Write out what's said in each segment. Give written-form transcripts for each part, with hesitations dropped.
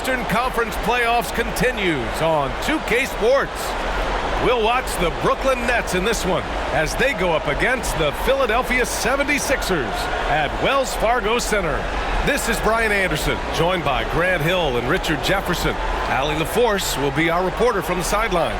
Eastern Conference playoffs continues on 2K Sports. We'll watch the Brooklyn Nets in this one as they go up against the Philadelphia 76ers at Wells Fargo Center. This is Brian Anderson, joined by Grant Hill and Richard Jefferson. Allie LaForce will be our reporter from the sideline.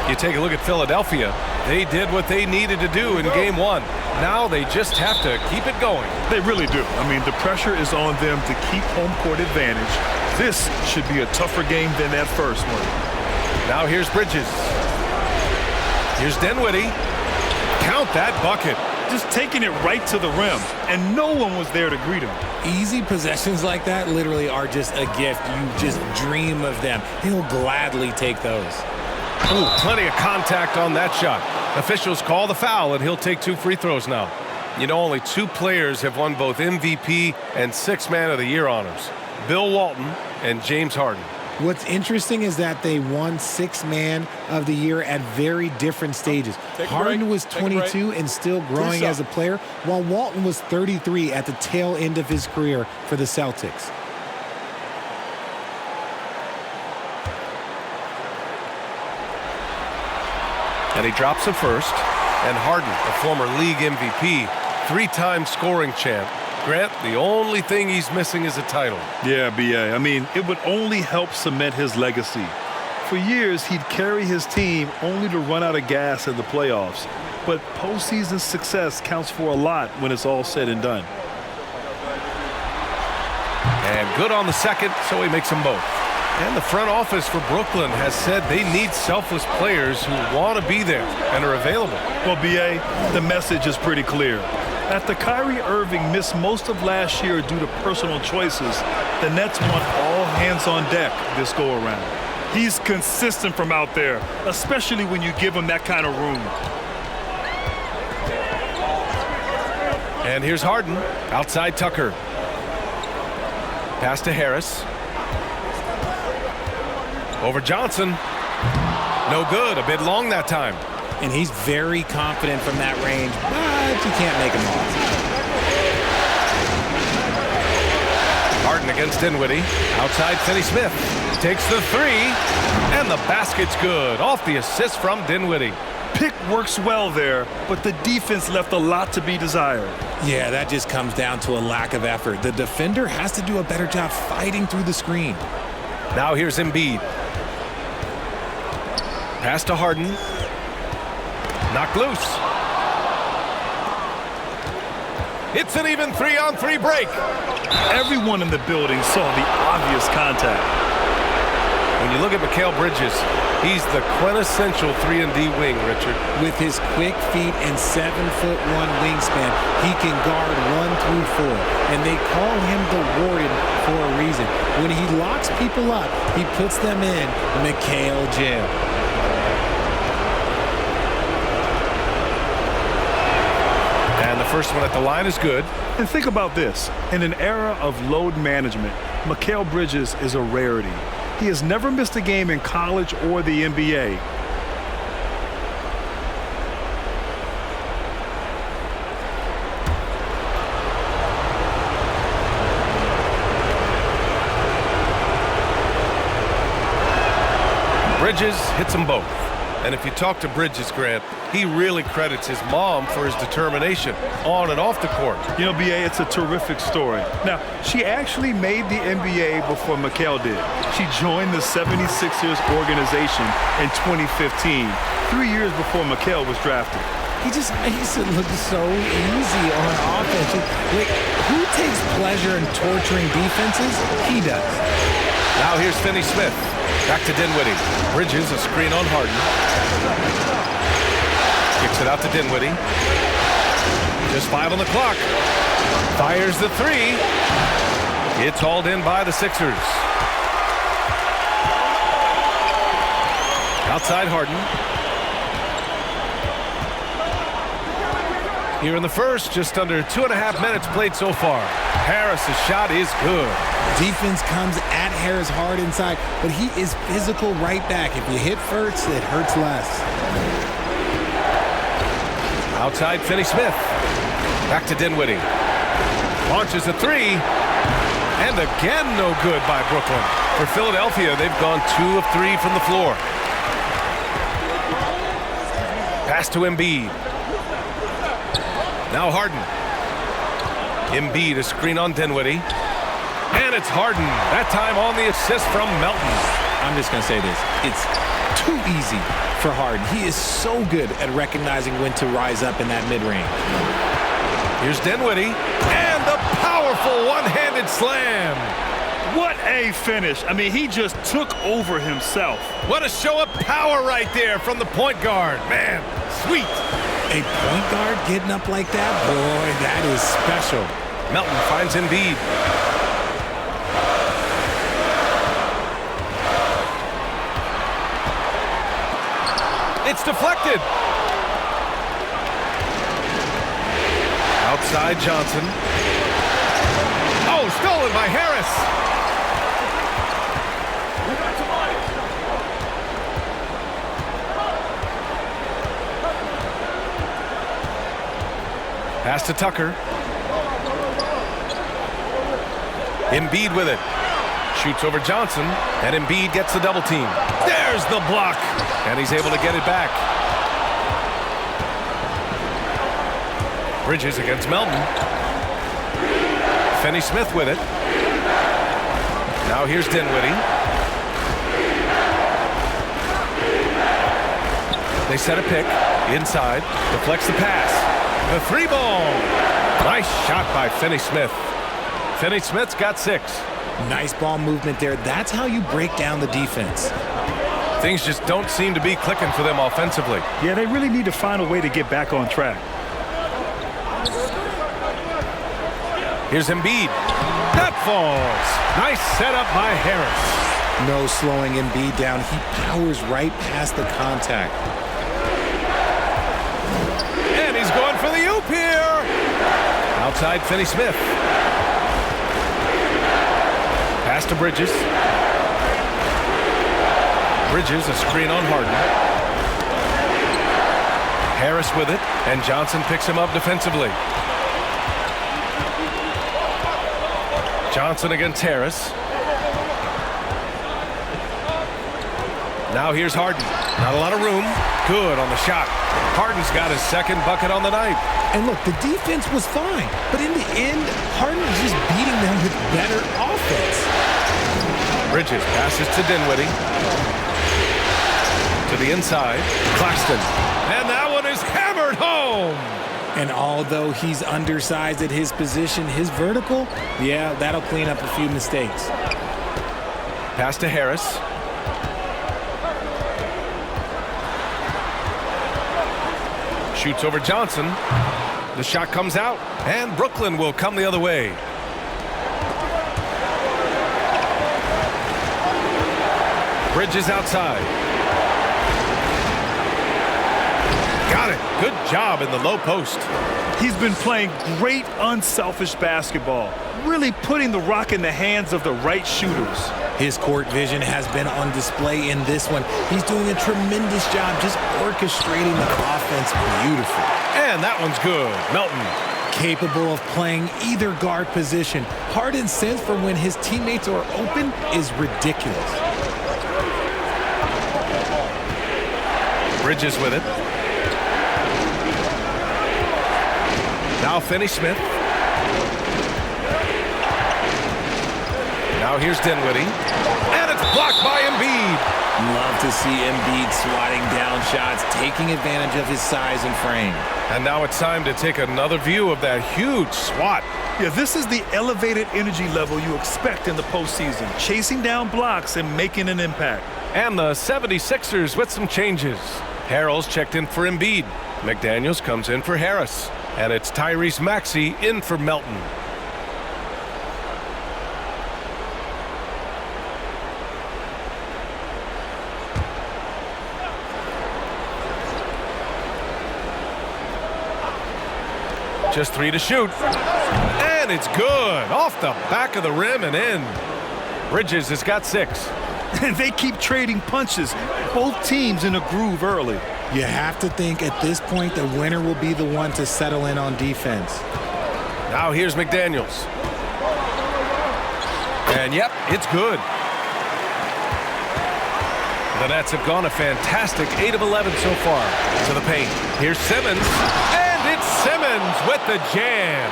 You take a look at Philadelphia. They did what they needed to do in game one. Now they just have to keep it going. They really do. I mean, the pressure is on them to keep home court advantage. This should be a tougher game than that first one. Now here's Bridges. Here's Dinwiddie. Count that bucket. Just taking it right to the rim, and no one was there to greet him. Easy possessions like that literally are just a gift. You just dream of them. He'll gladly take those. Ooh, plenty of contact on that shot. Officials call the foul, and he'll take 2 free throws now. You know, only 2 players have won both MVP and 6th Man of the Year honors. Bill Walton and James Harden. What's interesting is that they won 6th Man of the Year at very different stages. Harden was 22 and still growing as a player, while Walton was 33 at the tail end of his career for the Celtics. And he drops it first. And Harden, a former league MVP, 3-time scoring champ. Grant, the only thing he's missing is a title. Yeah, B.A. I mean, it would only help cement his legacy. For years, he'd carry his team only to run out of gas in the playoffs. But postseason success counts for a lot when it's all said and done. And good on the second, so he makes them both. And the front office for Brooklyn has said they need selfless players who want to be there and are available. Well, B.A., the message is pretty clear. After Kyrie Irving missed most of last year due to personal choices, the Nets want all hands on deck this go-around. He's consistent from out there, especially when you give him that kind of room. And here's Harden, outside Tucker. Pass to Harris. Over Johnson. No good. A bit long that time. And he's very confident from that range, but you can't make him off. Harden against Dinwiddie. Outside Finney-Smith. Takes the 3. And the basket's good. Off the assist from Dinwiddie. Pick works well there, but the defense left a lot to be desired. Yeah, that just comes down to a lack of effort. The defender has to do a better job fighting through the screen. Now here's Embiid. Pass to Harden. Knocked loose. It's an even 3-on-3 break. Everyone in the building saw the obvious contact. When you look at Mikal Bridges, he's the quintessential 3-and-D wing, Richard. With his quick feet and 7'1" wingspan, he can guard 1 through 4. And they call him the Warden for a reason. When he locks people up, he puts them in Mikal jail. And the first one at the line is good. And think about this. In an era of load management, Mikal Bridges is a rarity. He has never missed a game in college or the NBA. Bridges hits them both. And if you talk to Bridges, Grant, he really credits his mom for his determination on and off the court. You know, B.A., it's a terrific story. Now, she actually made the NBA before Mikal did. She joined the 76ers organization in 2015, 3 years before Mikal was drafted. He just makes it look so easy on offense. Like, who takes pleasure in torturing defenses? He does. Now here's Finney-Smith. Back to Dinwiddie. Bridges, a screen on Harden. Kicks it out to Dinwiddie. Just 5 on the clock. Fires the 3. It's hauled in by the Sixers. Outside Harden. Here in the first, just under 2.5 minutes played so far. Harris's shot is good. Defense comes at Harris hard inside, but he is physical right back. If you hit first, it hurts less. Outside Finney-Smith. Back to Dinwiddie. Launches a 3. And again, no good by Brooklyn. For Philadelphia, they've gone 2 of 3 from the floor. Pass to Embiid. Now Harden. Embiid, a screen on Dinwiddie. And it's Harden. That time on the assist from Melton. I'm just going to say this. It's too easy for Harden. He is so good at recognizing when to rise up in that mid-range. Here's Dinwiddie. And the powerful one-handed slam. What a finish. I mean, he just took over himself. What a show of power right there from the point guard. Man, sweet. A point guard getting up like that? Boy, that is special. Melton finds Embiid. It's deflected. Outside Johnson. Oh, stolen by Harris. Pass to Tucker. Embiid with it. Shoots over Johnson, and Embiid gets the double team. There's the block, and he's able to get it back. Bridges against Melton. Finney-Smith with it. Now here's Dinwiddie. They set a pick inside, deflects the pass. The 3-ball. Nice shot by Finney-Smith. Finney-Smith's got 6. Nice ball movement there. That's how you break down the defense. Things just don't seem to be clicking for them offensively. Yeah, they really need to find a way to get back on track. Here's Embiid. That falls. Nice setup by Harris. No slowing Embiid down. He powers right past the contact. And he's going for the oop here. Outside Finney-Smith. Pass to Bridges. Bridges, a screen on Harden. Harris with it, and Johnson picks him up defensively. Johnson against Harris. Now here's Harden. Not a lot of room. Good on the shot. Harden's got his second bucket on the night. And look, the defense was fine, but in the end, Harden was just beating them with better offense. Bridges passes to Dinwiddie. To the inside, Claxton. And that one is hammered home. And although he's undersized at his position, his vertical, yeah, that'll clean up a few mistakes. Pass to Harris. Shoots over Johnson. The shot comes out, and Brooklyn will come the other way. Bridges outside. Got it. Good job in the low post. He's been playing great unselfish basketball, really putting the rock in the hands of the right shooters. His court vision has been on display in this one. He's doing a tremendous job just orchestrating the offense beautifully. And that one's good. Melton. Capable of playing either guard position. Harden's sense for when his teammates are open is ridiculous. Bridges with it. Now Finney-Smith. Now here's Dinwiddie. And it's blocked by Embiid. Love to see Embiid swatting down shots, taking advantage of his size and frame. And now it's time to take another view of that huge swat. Yeah, this is the elevated energy level you expect in the postseason, chasing down blocks and making an impact. And the 76ers with some changes. Harrell's checked in for Embiid. McDaniels comes in for Harris. And it's Tyrese Maxey in for Melton. Just 3 to shoot. And it's good. Off the back of the rim and in. Bridges has got 6. And they keep trading punches. Both teams in a groove early. You have to think at this point the winner will be the one to settle in on defense. Now here's McDaniels. And yep, it's good. The Nets have gone a fantastic 8 of 11 so far to the paint. Here's Simmons. And it's Simmons with the jam.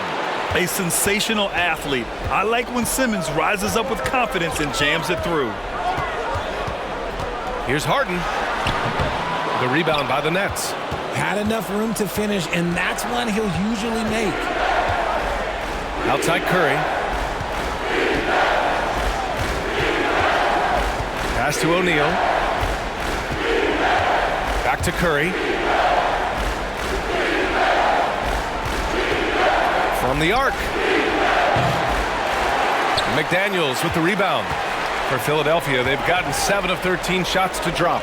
A sensational athlete. I like when Simmons rises up with confidence and jams it through. Here's Harden. The rebound by the Nets. Had enough room to finish, and that's one he'll usually make. Outside Curry. Pass to O'Neal. Back to Curry. From the arc. McDaniels with the rebound. For Philadelphia, they've gotten 7 of 13 shots to drop.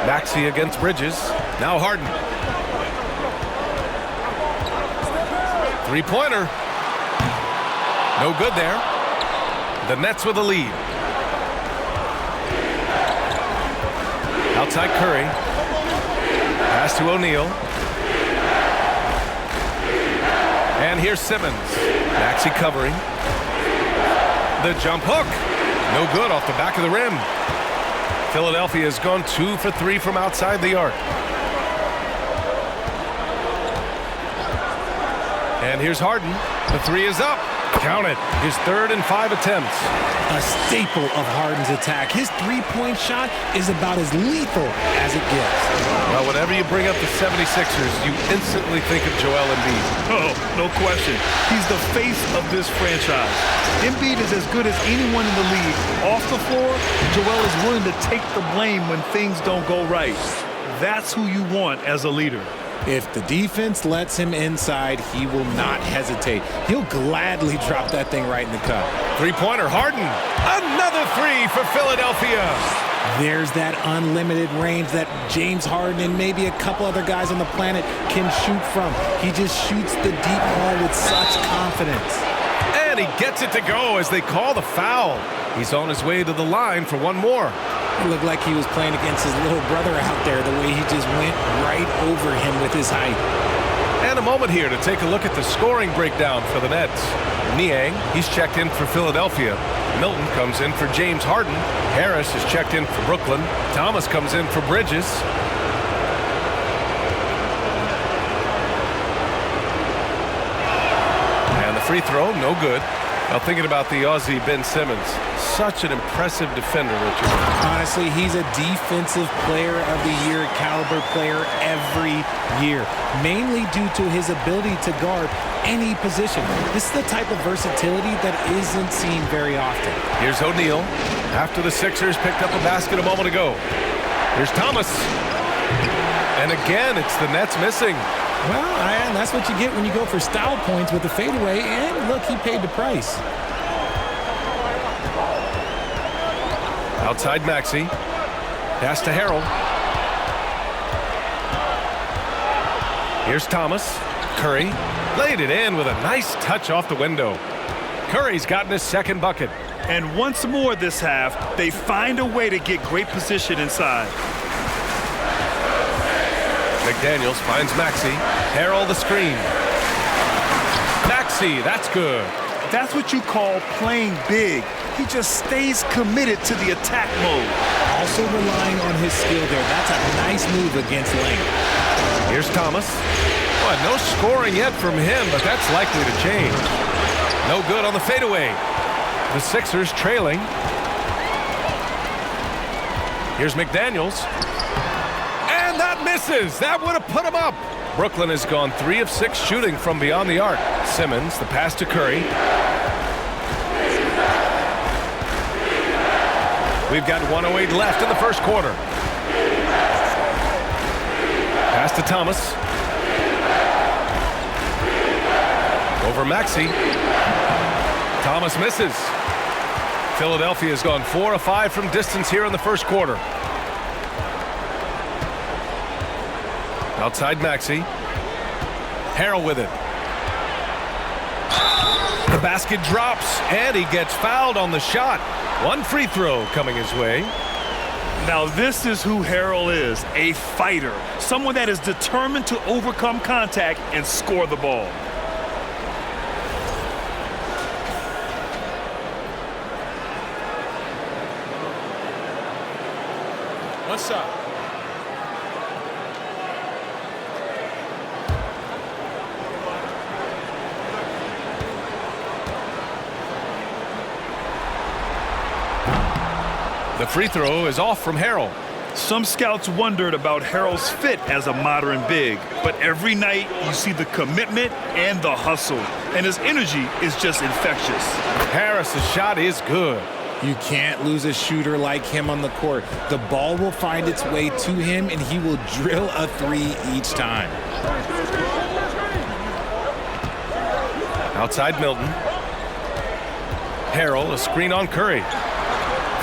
Maxey against Bridges. Now Harden. Three-pointer. No good there. The Nets with a lead. Outside Curry. Pass to O'Neal. And here's Simmons. Maxey covering. The jump hook. No good off the back of the rim. Philadelphia has gone 2 for 3 from outside the arc. And here's Harden. The 3 is up. Count it. His 3rd and 5 attempts. A staple of Harden's attack. His three-point shot is about as lethal as it gets. Well, whenever you bring up the 76ers, you instantly think of Joel Embiid. Oh, no question. He's the face of this franchise. Embiid is as good as anyone in the league. Off the floor, Joel is willing to take the blame when things don't go right. That's who you want as a leader. If the defense lets him inside, he will not hesitate. He'll gladly drop that thing right in the cup. Three-pointer, Harden. Another 3 for Philadelphia. There's that unlimited range that James Harden and maybe a couple other guys on the planet can shoot from. He just shoots the deep ball with such confidence. And he gets it to go as they call the foul. He's on his way to the line for one more. It looked like he was playing against his little brother out there, the way he just went right over him with his height. And a moment here to take a look at the scoring breakdown for the Nets. Niang, he's checked in for Philadelphia. Milton comes in for James Harden. Harris is checked in for Brooklyn. Thomas comes in for Bridges. And the free throw, no good. Now thinking about the Aussie Ben Simmons, such an impressive defender, Richard. Honestly, he's a defensive player of the year caliber player every year, mainly due to his ability to guard any position. This is the type of versatility that isn't seen very often. Here's O'Neal after the Sixers picked up a basket a moment ago. Here's Thomas. And again, it's the Nets missing. Well, and that's what you get when you go for style points with the fadeaway, and look, he paid the price. Outside Maxey. Pass to Harrell. Here's Thomas. Curry laid it in with a nice touch off the window. Curry's gotten his 2nd bucket. And once more this half, they find a way to get great position inside. McDaniels finds Maxey. Harrell the screen. Maxey, that's good. That's what you call playing big. He just stays committed to the attack mode. Also relying on his skill there. That's a nice move against length. Here's Thomas. Well, no scoring yet from him, but that's likely to change. No good on the fadeaway. The Sixers trailing. Here's McDaniels. And that misses. That would have put him up. Brooklyn has gone 3 of 6 shooting from beyond the arc. Simmons, the pass to Curry. We've got 1:08 left in the first quarter. Pass to Thomas. Over Maxey. Thomas misses. Philadelphia has gone 4 of 5 from distance here in the first quarter. Outside Maxey. Harrell with it. The basket drops, and he gets fouled on the shot. One free throw coming his way. Now this is who Harrell is, a fighter, someone that is determined to overcome contact and score the ball. What's up? The free throw is off from Harrell. Some scouts wondered about Harrell's fit as a modern big, but every night you see the commitment and the hustle, and his energy is just infectious. Harris's shot is good. You can't lose a shooter like him on the court. The ball will find its way to him, and he will drill a three each time. Outside Milton. Harrell, a screen on Curry.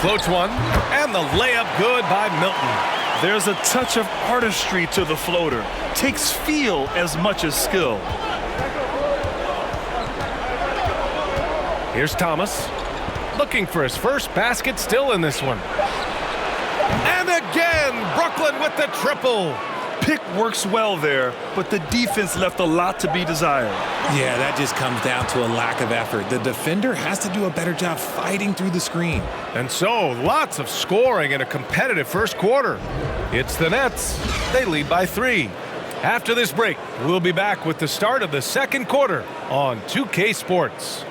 Floats one, and the layup good by Milton. There's a touch of artistry to the floater. Takes feel as much as skill. Here's Thomas. Looking for his first basket, still in this one. And again, Brooklyn with the triple. Pick works well there, but the defense left a lot to be desired. Yeah, that just comes down to a lack of effort. The defender has to do a better job fighting through the screen. And so, lots of scoring in a competitive first quarter. It's the Nets. They lead by 3. After this break, we'll be back with the start of the second quarter on 2K Sports.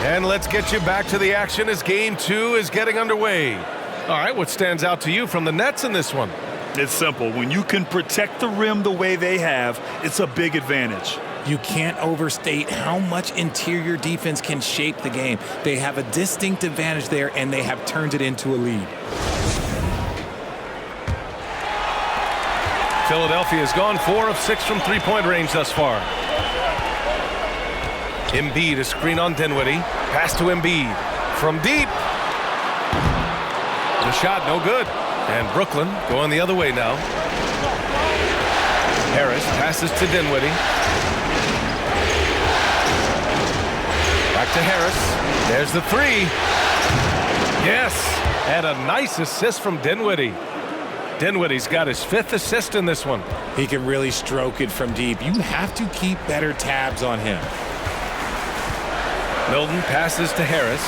And let's get you back to the action as Game 2 is getting underway. All right, what stands out to you from the Nets in this one? It's simple. When you can protect the rim the way they have, it's a big advantage. You can't overstate how much interior defense can shape the game. They have a distinct advantage there, and they have turned it into a lead. Philadelphia has gone 4 of 6 from three-point range thus far. Embiid, a screen on Dinwiddie. Pass to Embiid. From deep. The shot no good. And Brooklyn going the other way now. Harris passes to Dinwiddie. Back to Harris. There's the three. Yes. And a nice assist from Dinwiddie. Dinwiddie's got his 5th assist in this one. He can really stroke it from deep. You have to keep better tabs on him. Milton passes to Harris.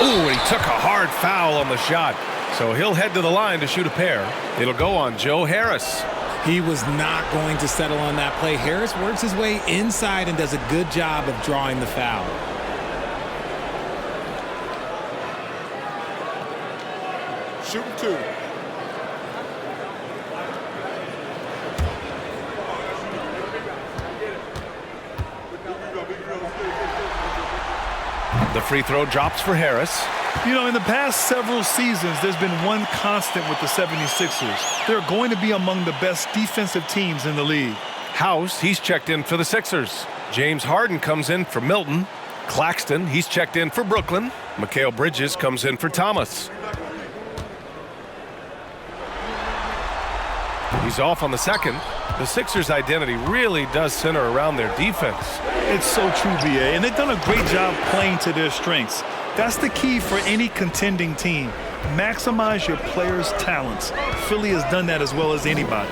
Ooh, he took a hard foul on the shot. So he'll head to the line to shoot a pair. It'll go on Joe Harris. He was not going to settle on that play. Harris works his way inside and does a good job of drawing the foul. Shooting 2. The free throw drops for Harris. You know, in the past several seasons, there's been one constant with the 76ers. They're going to be among the best defensive teams in the league. House, he's checked in for the Sixers. James Harden comes in for Milton. Claxton, he's checked in for Brooklyn. Mikal Bridges comes in for Thomas. He's off on the second. The Sixers' identity really does center around their defense. It's so true, B.A., and they've done a great job playing to their strengths. That's the key for any contending team. Maximize your players' talents. Philly has done that as well as anybody.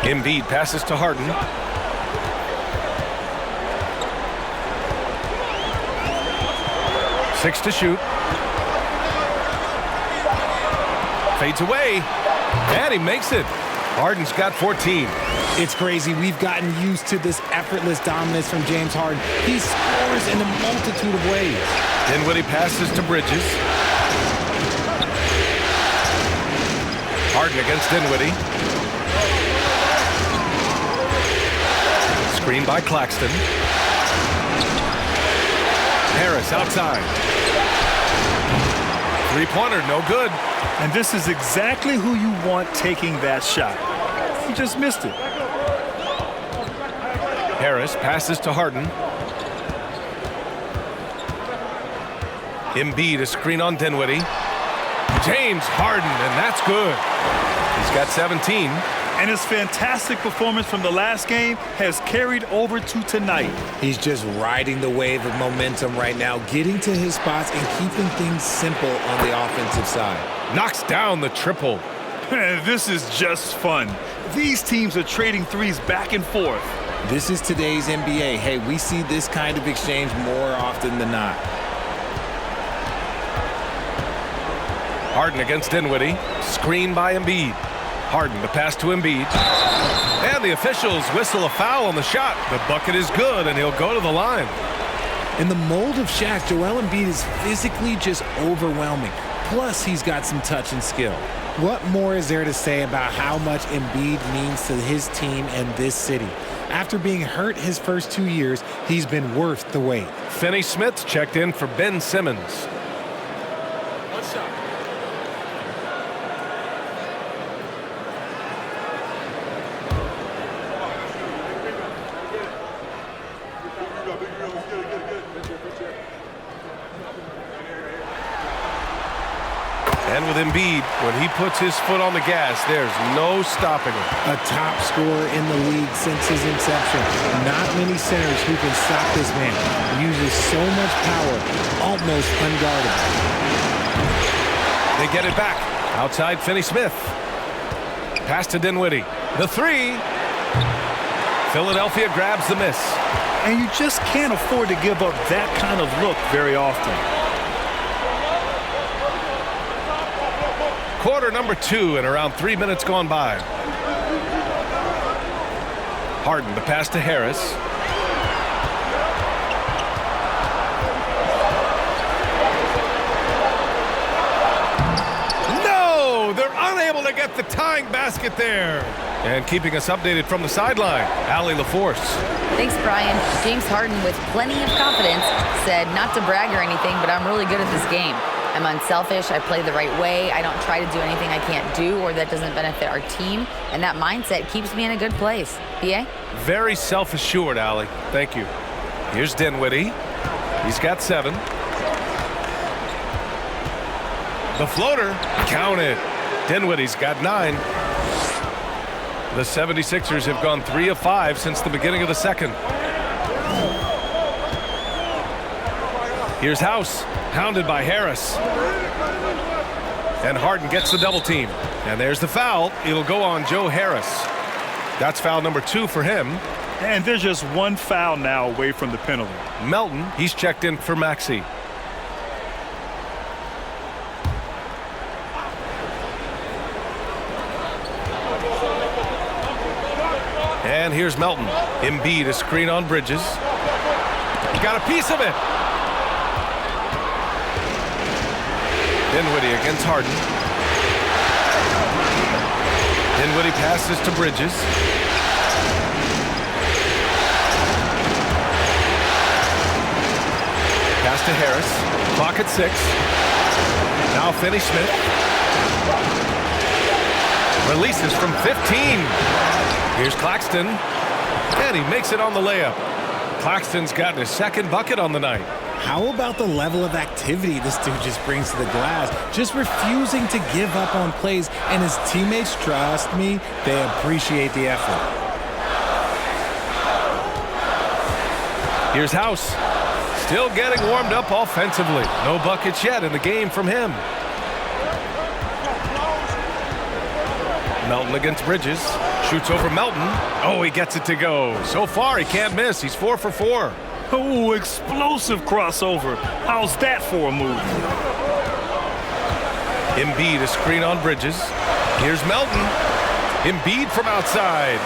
Embiid passes to Harden. Six to shoot. Fades away. And he makes it. Harden's got 14. It's crazy. We've gotten used to this effortless dominance from James Harden. He scores in a multitude of ways. Dinwiddie passes to Bridges. Harden against Dinwiddie. Screen by Claxton. Harris outside. Three-pointer, no good. And this is exactly who you want taking that shot. He just missed it. Harris passes to Harden. Embiid, a screen on Dinwiddie. James Harden, and that's good. He's got 17. And his fantastic performance from the last game has carried over to tonight. He's just riding the wave of momentum right now, getting to his spots and keeping things simple on the offensive side. Knocks down the triple. This is just fun. These teams are trading threes back and forth. This is today's NBA. Hey, we see this kind of exchange more often than not. Harden against Dinwiddie. Screen by Embiid. Harden, the pass to Embiid. And the officials whistle a foul on the shot. The bucket is good, and he'll go to the line. In the mold of Shaq, Joel Embiid is physically just overwhelming. Plus, he's got some touch and skill. What more is there to say about how much Embiid means to his team and this city? After being hurt his first 2 years, he's been worth the wait. Finney Smith checked in for Ben Simmons. One shot. And with Embiid, when he puts his foot on the gas, there's no stopping him. A top scorer in the league since his inception. Not many centers who can stop this man. He uses so much power, almost unguarded. They get it back. Outside Finney Smith. Pass to Dinwiddie. The three. Philadelphia grabs the miss. And you just can't afford to give up that kind of look very often. Quarter number 2 and around 3 minutes gone by. Harden, the pass to Harris. No! They're unable to get the tying basket there. And keeping us updated from the sideline, Allie LaForce. Thanks, Brian. James Harden, with plenty of confidence, said not to brag or anything, but I'm really good at this game. I'm unselfish. I play the right way. I don't try to do anything I can't do or that doesn't benefit our team. And that mindset keeps me in a good place. PA? Very self-assured, Allie. Thank you. Here's Dinwiddie. He's got 7. The floater. Count it. Dinwiddie's got 9. The 76ers have gone 3 of 5 since the beginning of the second. Here's House. Hounded by Harris. And Harden gets the double team. And there's the foul. It'll go on Joe Harris. That's foul number 2 for him. And there's just one foul now away from the penalty. Melton, he's checked in for Maxey. And here's Melton. Embiid, a screen on Bridges. Got a piece of it. Dinwiddie against Harden. Dinwiddie passes to Bridges. Pass to Harris. Clock at 6. Now Finney Smith. Releases from 15. Here's Claxton. And he makes it on the layup. Claxton's gotten his second bucket on the night. How about the level of activity this dude just brings to the glass? Just refusing to give up on plays, and his teammates, trust me, they appreciate the effort. Here's House. Still getting warmed up offensively. No buckets yet in the game from him. Melton against Bridges. Shoots over Melton. Oh, he gets it to go. So far, he can't miss. He's 4 for 4. Oh, explosive crossover. How's that for a move? Embiid, a screen on Bridges. Here's Melton. Embiid from outside.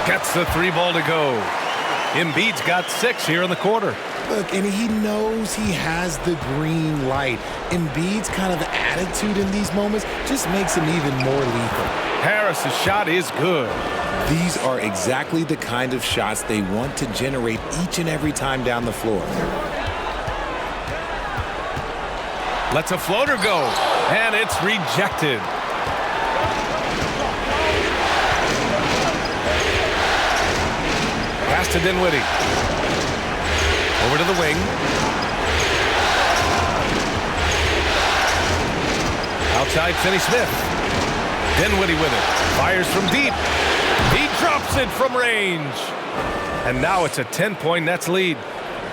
Gets the 3 ball to go. Embiid's got 6 here in the quarter. Look, and he knows he has the green light. Embiid's kind of attitude in these moments just makes him even more lethal. Harris's shot is good. These are exactly the kind of shots they want to generate each and every time down the floor. Lets a floater go, and it's rejected. Pass to Dinwiddie. Over to the wing. Outside, Finney-Smith. Dinwiddie with it. Fires from deep. He drops it from range. And now it's a 10-point Nets lead.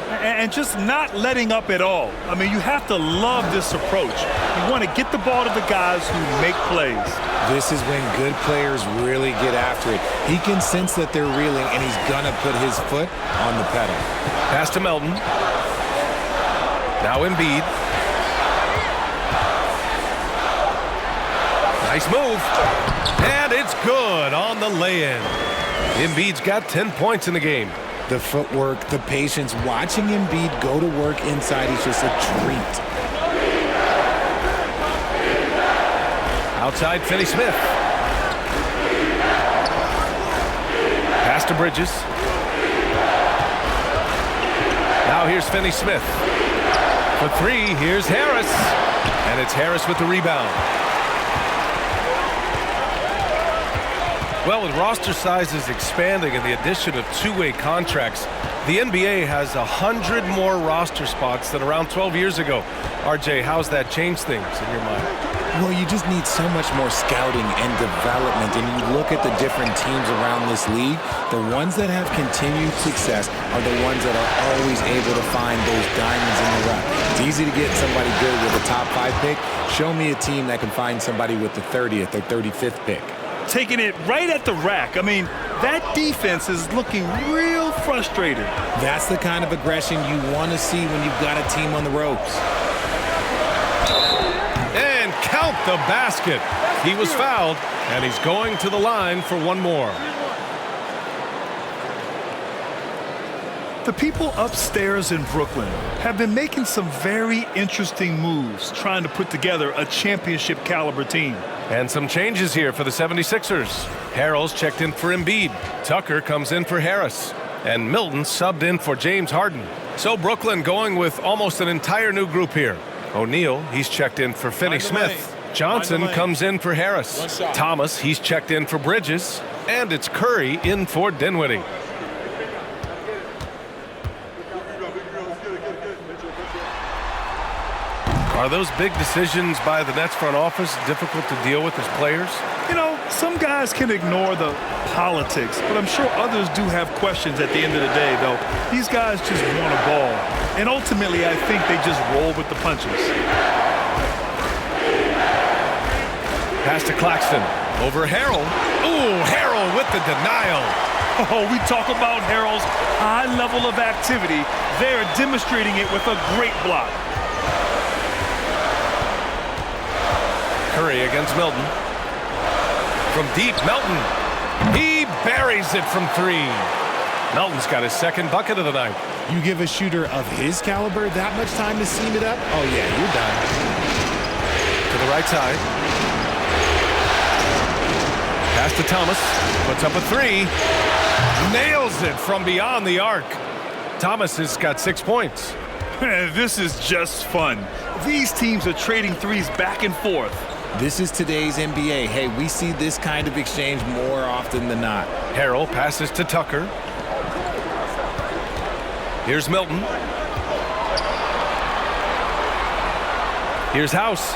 And just not letting up at all. I mean, you have to love this approach. You want to get the ball to the guys who make plays. This is when good players really get after it. He can sense that they're reeling, and he's going to put his foot on the pedal. Pass to Melton. Now Embiid. Nice move. And it's good on the lay-in. Embiid's got 10 points in the game. The footwork, the patience, watching Embiid go to work inside is just a treat. Outside, Finney-Smith. Pass to Bridges. Now here's Finney-Smith. For three, here's Harris. And it's Harris with the rebound. Well, with roster sizes expanding and the addition of two-way contracts, the NBA has 100 more roster spots than around 12 years ago. RJ, how's that changed things in your mind? Well, you just need so much more scouting and development. And you look at the different teams around this league, the ones that have continued success are the ones that are always able to find those diamonds in the rough. It's easy to get somebody good with a top 5 pick. Show me a team that can find somebody with the 30th or 35th pick. Taking it right at the rack. I mean, that defense is looking real frustrated. That's the kind of aggression you want to see when you've got a team on the ropes. And count the basket. He was fouled, and he's going to the line for one more. The people upstairs in Brooklyn have been making some very interesting moves, trying to put together a championship caliber team. And some changes here for the 76ers. Harrell's checked in for Embiid. Tucker comes in for Harris. And Milton subbed in for James Harden. So Brooklyn going with almost an entire new group here. O'Neal, he's checked in for Finney-Smith. Johnson comes in for Harris. Thomas, he's checked in for Bridges. And it's Curry in for Dinwiddie. Are those big decisions by the Nets front office difficult to deal with as players? You know, some guys can ignore the politics, but I'm sure others do have questions at the end of the day, though. These guys just want a ball. And ultimately, I think they just roll with the punches. Pass to Claxton. Over Harrell. Ooh, Harrell with the denial. Oh, we talk about Harrell's high level of activity. They're demonstrating it with a great block. Curry against Milton. From deep, Melton. He buries it from three. Melton's got his second bucket of the night. You give a shooter of his caliber that much time to seam it up? Oh, yeah, you're done. To the right side. Pass to Thomas. Puts up a three. Nails it from beyond the arc. Thomas has got 6 points. This is just fun. These teams are trading threes back and forth. This is today's NBA. Hey, we see this kind of exchange more often than not. Harrell passes to Tucker. Here's Milton. Here's House.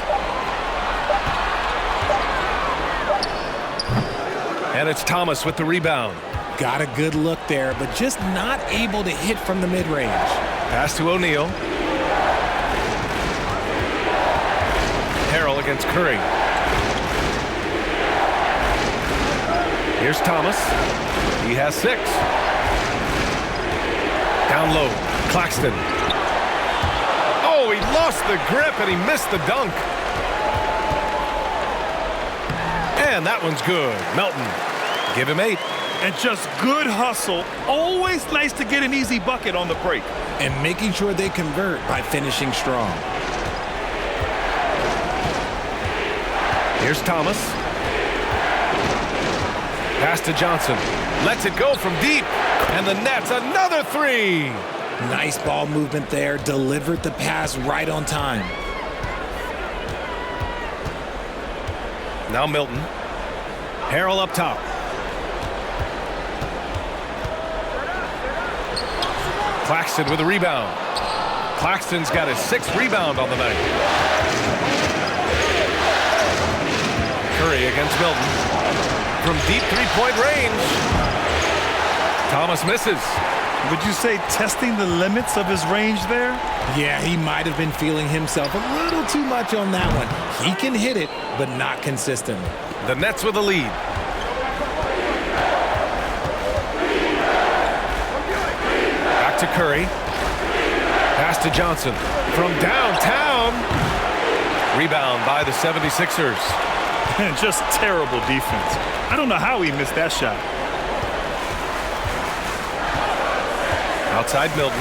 And it's Thomas with the rebound. Got a good look there, but just not able to hit from the mid-range. Pass to O'Neal. Harrell against Curry. Here's Thomas. He has 6. Down low, Claxton. Oh, he lost the grip and he missed the dunk. And that one's good. Melton, give him 8. And just good hustle. Always nice to get an easy bucket on the break. And making sure they convert by finishing strong. Here's Thomas. Pass to Johnson. Lets it go from deep. And the Nets, another three. Nice ball movement there. Delivered the pass right on time. Now Milton. Harrell up top. Claxton with a rebound. Claxton's got his 6th rebound on the night. Curry against Milton. From deep three-point range. Thomas misses. Would you say testing the limits of his range there? Yeah, he might have been feeling himself a little too much on that one. He can hit it, but not consistently. The Nets with a lead. Back to Curry. Pass to Johnson. From downtown. Rebound by the 76ers. And just terrible defense. I don't know how he missed that shot. Outside Milton.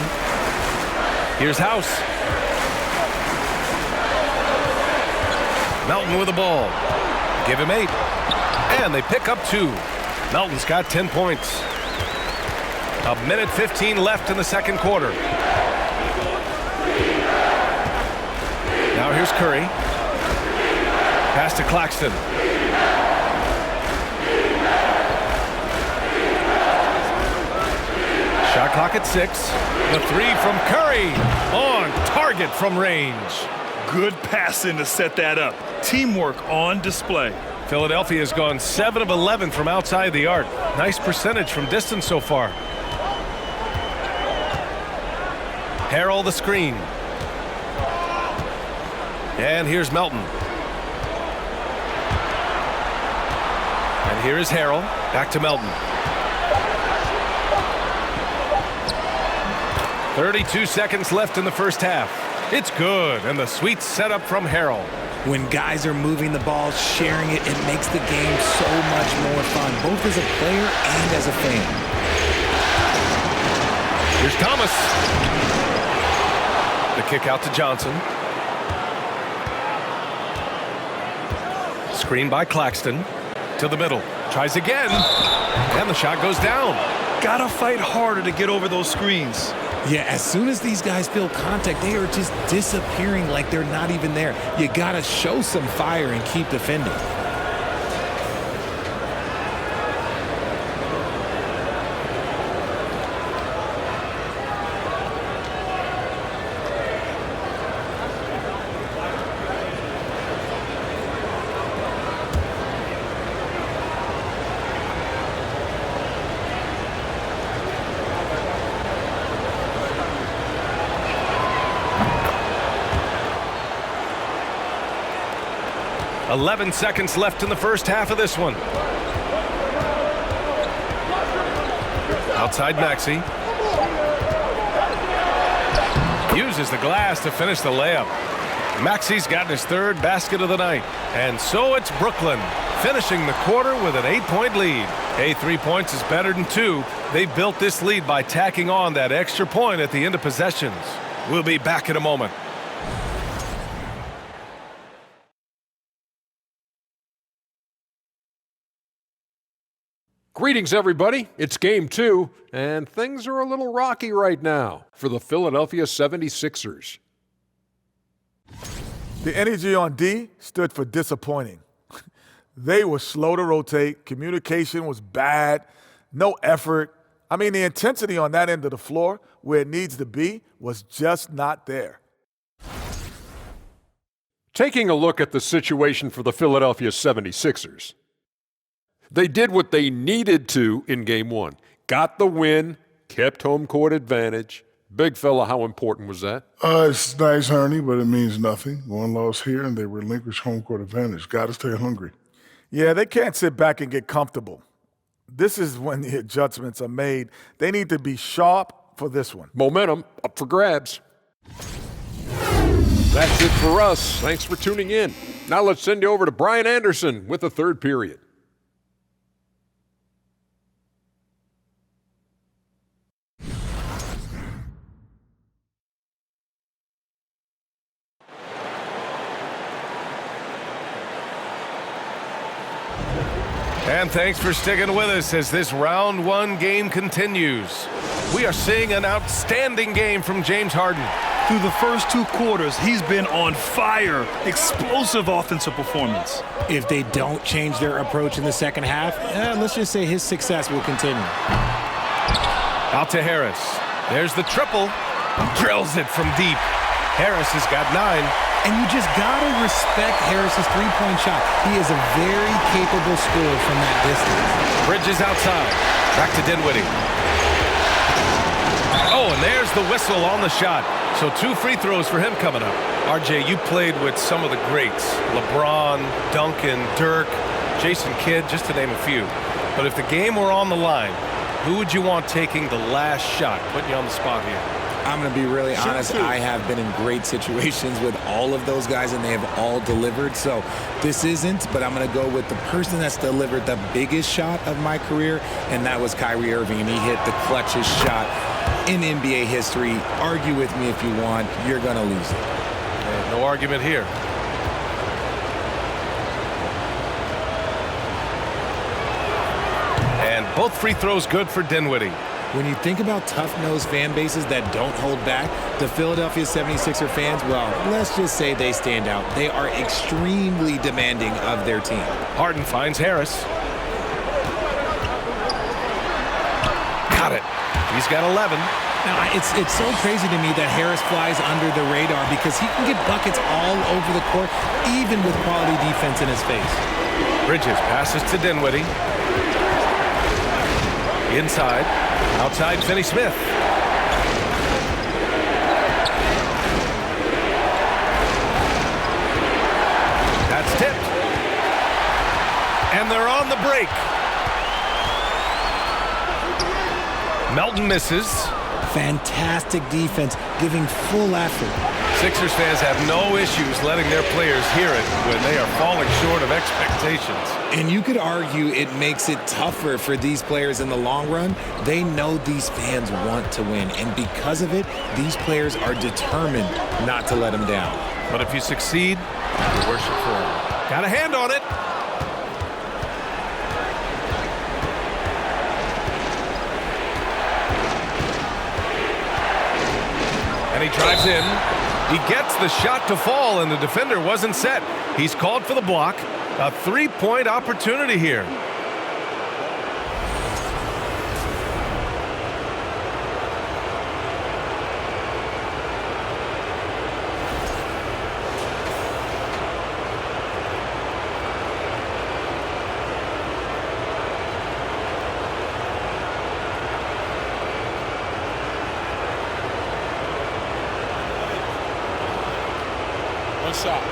Here's House. Melton with the ball. Give him 8. And they pick up 2. Melton's got 10 points. 1:15 left in the second quarter. Now here's Curry. Pass to Claxton. Shot clock at 6. The 3 from Curry. On target from range. Good passing to set that up. Teamwork on display. Philadelphia has gone 7 of 11 from outside the arc. Nice percentage from distance so far. Harrell the screen. And here's Melton. And here is Harrell. Back to Melton. 32 seconds left in the first half. It's good, and the sweet setup from Harrell. When guys are moving the ball, sharing it, it makes the game so much more fun, both as a player and as a fan. Here's Thomas. The kick out to Johnson. Screen by Claxton. To the middle. Tries again. And the shot goes down. Gotta fight harder to get over those screens. Yeah, as soon as these guys feel contact, they are just disappearing like they're not even there. You gotta show some fire and keep defending. .11 seconds left in the first half of this one. Outside Maxey. Uses the glass to finish the layup. Maxey's gotten his 3rd basket of the night. And so it's Brooklyn finishing the quarter with an 8-point lead. Hey, 3 points is better than 2. They built this lead by tacking on that extra point at the end of possessions. We'll be back in a moment. Greetings, everybody. It's Game 2, and things are a little rocky right now for the Philadelphia 76ers. The energy on D stood for disappointing. They were slow to rotate. Communication was bad. No effort. I mean, the intensity on that end of the floor, where it needs to be, was just not there. Taking a look at the situation for the Philadelphia 76ers. They did what they needed to in Game 1. Got the win, kept home court advantage. Big fella, how important was that? It's nice, Ernie, but it means nothing. One loss here, and they relinquish home court advantage. Got to stay hungry. Yeah, they can't sit back and get comfortable. This is when the adjustments are made. They need to be sharp for this one. Momentum up for grabs. That's it for us. Thanks for tuning in. Now let's send you over to Brian Anderson with the third period. And thanks for sticking with us as this round one game continues. We are seeing an outstanding game from James Harden. Through the first 2 quarters, he's been on fire. Explosive offensive performance. If they don't change their approach in the second half, let's just say his success will continue. Out to Harris. There's the triple. Drills it from deep. Harris has got 9. And you just got to respect Harris's three-point shot. He is a very capable scorer from that distance. Bridges outside. Back to Dinwiddie. Oh, and there's the whistle on the shot. So 2 free throws for him coming up. RJ, you played with some of the greats. LeBron, Duncan, Dirk, Jason Kidd, just to name a few. But if the game were on the line, who would you want taking the last shot? Putting you on the spot here. I'm going to be really honest. I have been in great situations with all of those guys, and they have all delivered. So this isn't, but I'm going to go with the person that's delivered the biggest shot of my career, and that was Kyrie Irving, and he hit the clutchest shot in NBA history. Argue with me if you want. You're going to lose it. Yeah, no argument here. And both free throws good for Dinwiddie. When you think about tough-nosed fan bases that don't hold back, the Philadelphia 76er fans, well, let's just say they stand out. They are extremely demanding of their team. Harden finds Harris. Got it. He's got 11. Now, it's so crazy to me that Harris flies under the radar because he can get buckets all over the court, even with quality defense in his face. Bridges passes to Dinwiddie. Inside. Outside, Finney-Smith. That's tipped. And they're on the break. Melton misses. Fantastic defense, giving full effort. Sixers fans have no issues letting their players hear it when they are falling short of expectations. And you could argue it makes it tougher for these players in the long run. They know these fans want to win, and because of it, these players are determined not to let them down. But if you succeed, you worship for them. Got a hand on it. And he drives in. He gets the shot to fall, and the defender wasn't set. He's called for the block. A 3-point opportunity here. One shot.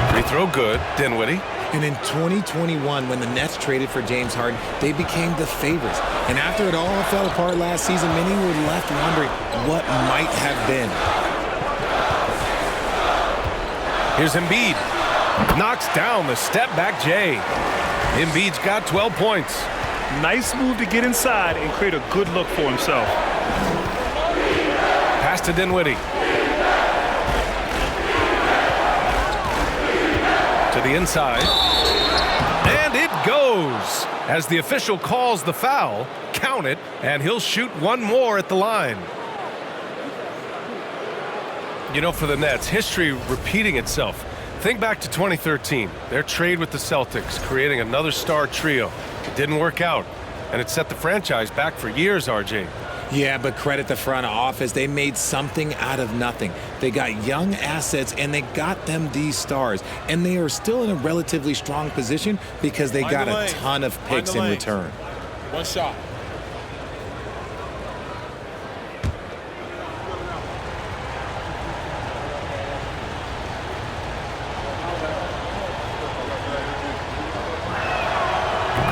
Free throw good. Dinwiddie. And in 2021, when the Nets traded for James Harden, they became the favorites. And after it all fell apart last season, many were left wondering what might have been. Here's Embiid. Knocks down the step-back J. Embiid's got 12 points. Nice move to get inside and create a good look for himself. Pass to Dinwiddie. To the inside. And it goes. As the official calls the foul, count it, and he'll shoot one more at the line. You know, for the Nets, history repeating itself. Think back to 2013, their trade with the Celtics, creating another star trio. It didn't work out, and it set the franchise back for years, RJ. Yeah, but credit the front office. They made something out of nothing. They got young assets, and they got them these stars. And they are still in a relatively strong position because they got a ton of picks in return. One shot.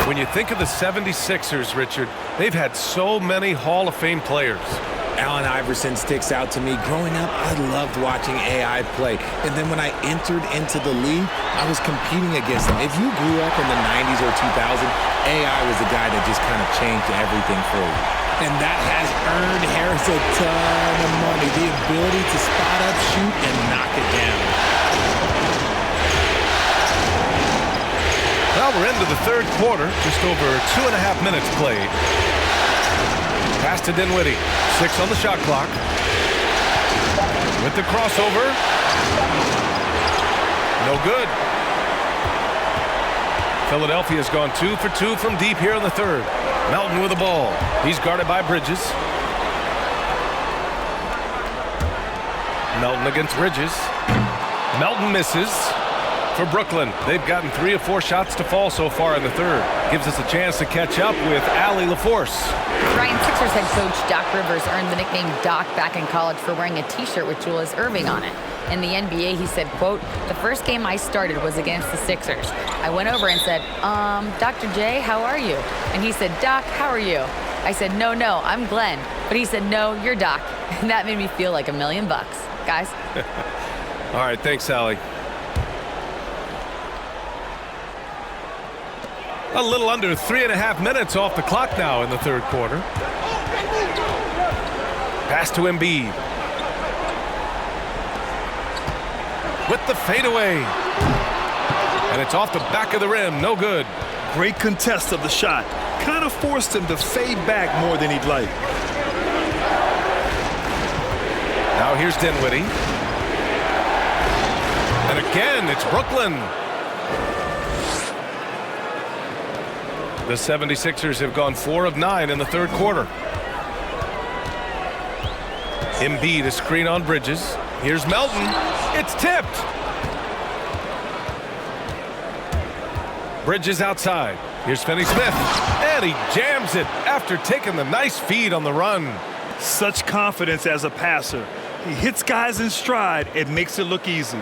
When you think of the 76ers, Richard, they've had so many Hall of Fame players. Allen Iverson sticks out to me. Growing up, I loved watching AI play. And then when I entered into the league, I was competing against him. If you grew up in the 90s or 2000, AI was the guy that just kind of changed everything for you. And that has earned Harris a ton of money. The ability to spot up, shoot, and knock it down. Well, we're into the third quarter. Just over 2.5 minutes played. Pass to Dinwiddie. 6 on the shot clock. With the crossover. No good. Philadelphia's gone 2 for 2 from deep here in the third. Melton with the ball. He's guarded by Bridges. Melton against Bridges. Melton misses for Brooklyn. They've gotten 3 or 4 shots to fall so far in the third. Gives us a chance to catch up with Allie LaForce. Ryan Sixers head coach Doc Rivers earned the nickname Doc back in college for wearing a t-shirt with Julius Erving on it. In the NBA, he said, quote, "The first game I started was against the Sixers. I went over and said, Dr. J, how are you?" And he said, "Doc, how are you?" I said, no, I'm Glenn." But he said, "No, you're Doc." And that made me feel like $1 million, guys. All right, thanks, Allie. A little under 3.5 minutes off the clock now in the third quarter. Pass to Embiid. With the fadeaway. And it's off the back of the rim. No good. Great contest of the shot. Kind of forced him to fade back more than he'd like. Now here's Dinwiddie. And again, it's Brooklyn. The 76ers have gone 4 of 9 in the third quarter. Embiid, a screen on Bridges. Here's Melton. It's tipped. Bridges outside. Here's Finney-Smith. And he jams it after taking the nice feed on the run. Such confidence as a passer. He hits guys in stride. It makes it look easy.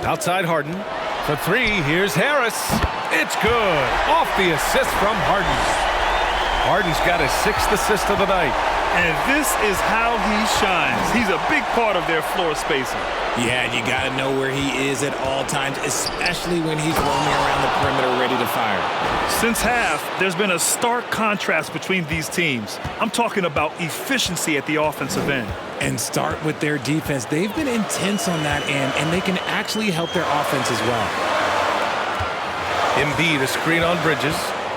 Outside Harden. For 3, here's Harris. It's good. Off the assist from Harden. Harden's got his 6th assist of the night. And this is how he shines. He's a big part of their floor spacing. Yeah, you got to know where he is at all times, especially when he's roaming around the perimeter ready to fire. Since half, there's been a stark contrast between these teams. I'm talking about efficiency at the offensive end. And start with their defense. They've been intense on that end, and they can actually help their offense as well. Embiid, a screen on Bridges.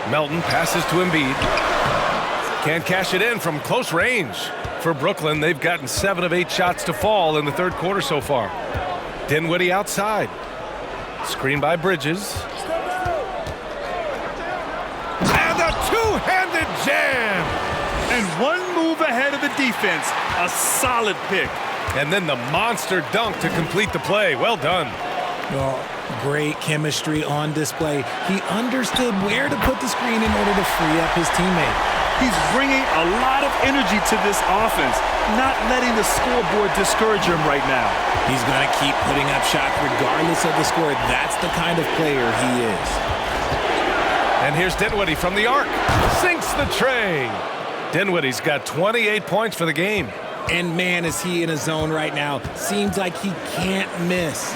Melton passes to Embiid. Can't cash it in from close range. For Brooklyn, they've gotten 7 of 8 shots to fall in the third quarter so far. Dinwiddie outside. Screen by Bridges. And a two-handed jam! And one move ahead of the defense. A solid pick. And then the monster dunk to complete the play. Well done. Well, great chemistry on display. He understood where to put the screen in order to free up his teammate. He's bringing a lot of energy to this offense, not letting the scoreboard discourage him right now. He's going to keep putting up shots regardless of the score. That's the kind of player he is. And here's Dinwiddie from the arc. Sinks the tray. Dinwiddie's got 28 points for the game. And man, is he in a zone right now. Seems like he can't miss.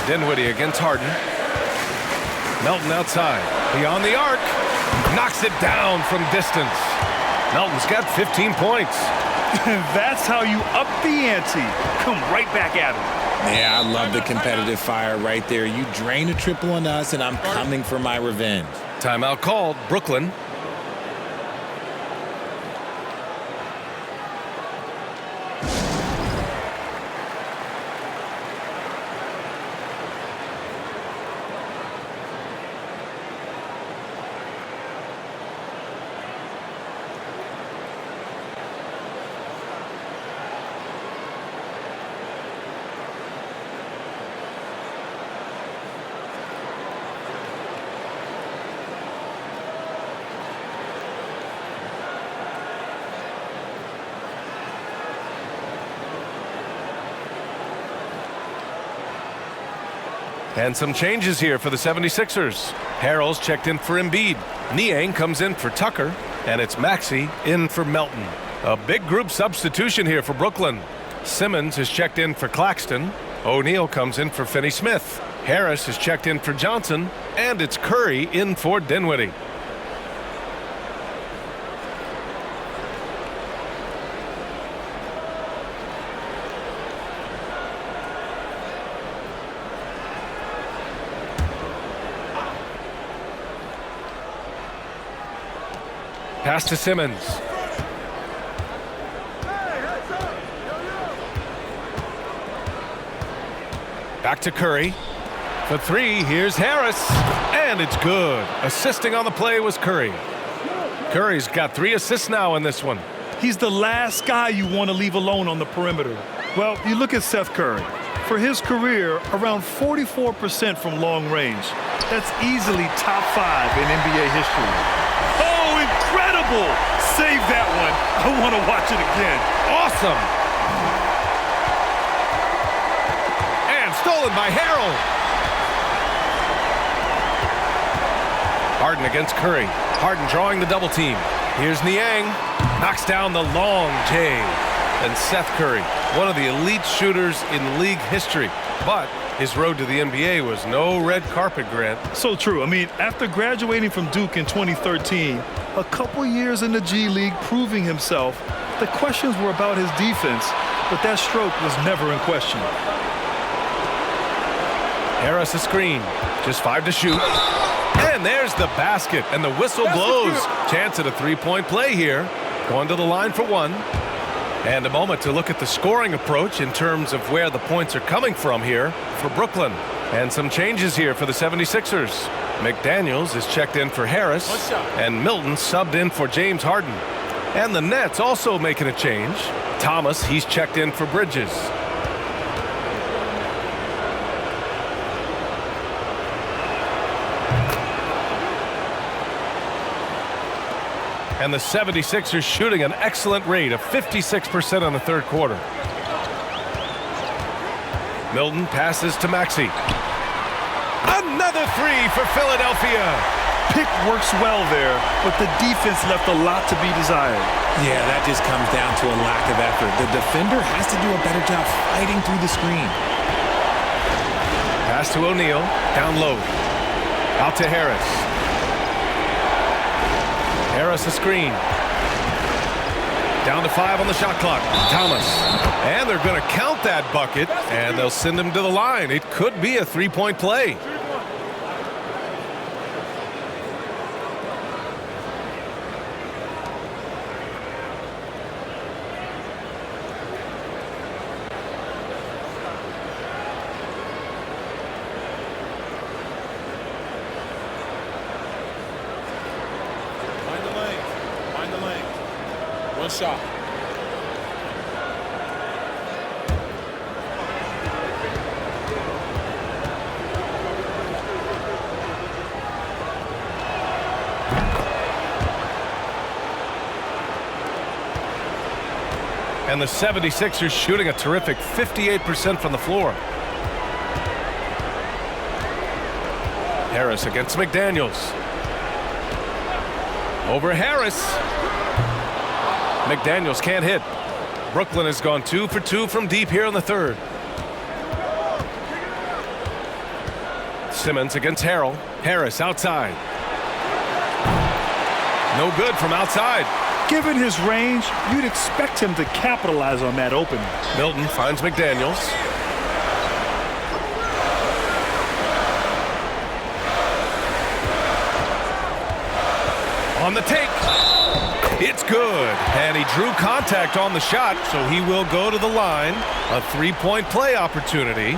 Dinwiddie against Harden. Melton outside. Beyond the arc. Knocks it down from distance. Melton's got 15 points. That's how you up the ante. Come right back at him. Yeah, I love the competitive fire right there. You drain a triple on us, and I'm coming for my revenge. Timeout called. Brooklyn. And some changes here for the 76ers. Harrell's checked in for Embiid. Niang comes in for Tucker. And it's Maxey in for Melton. A big group substitution here for Brooklyn. Simmons is checked in for Claxton. O'Neal comes in for Finney-Smith. Harris is checked in for Johnson. And it's Curry in for Dinwiddie. Pass to Simmons. Back to Curry. For three, here's Harris. And it's good. Assisting on the play was Curry. Curry's got 3 assists now in this one. He's the last guy you want to leave alone on the perimeter. Well, you look at Seth Curry. For his career, around 44% from long range. That's easily top 5 in NBA history. Oh, incredible! Save that one. I want to watch it again. Awesome! And stolen by Harrell. Harden against Curry. Harden drawing the double team. Here's Niang. Knocks down the long J. And Seth Curry, one of the elite shooters in league history. But his road to the NBA was no red carpet, Grant. So true. I mean, after graduating from Duke in 2013, a couple years in the G League proving himself, the questions were about his defense, but that stroke was never in question. Harris a screen. Just 5 to shoot. And there's the basket, and the whistle blows. Chance at a 3-point play here. Going to the line for 1. And a moment to look at the scoring approach in terms of where the points are coming from here for Brooklyn. And some changes here for the 76ers. McDaniels is checked in for Harris, and Milton subbed in for James Harden. And the Nets also making a change. Thomas, he's checked in for Bridges. And the 76ers shooting an excellent rate of 56% in the third quarter. Milton passes to Maxey. Another 3 for Philadelphia. Pick works well there, but the defense left a lot to be desired. Yeah, that just comes down to a lack of effort. The defender has to do a better job fighting through the screen. Pass to O'Neal. Down low. Out to Harris. Harris a screen. Down to 5 on the shot clock. Thomas. And they're going to count that bucket, and they'll send him to the line. It could be a 3-point play. One shot. And the 76ers shooting a terrific 58% from the floor. Harris against McDaniels. Over Harris. McDaniels can't hit. Brooklyn has gone 2 for 2 from deep here in the third. Simmons against Harrell. Harris outside. No good from outside. Given his range, you'd expect him to capitalize on that opening. Milton finds McDaniels. On the take. It's good. And he drew contact on the shot, so he will go to the line. A 3-point play opportunity.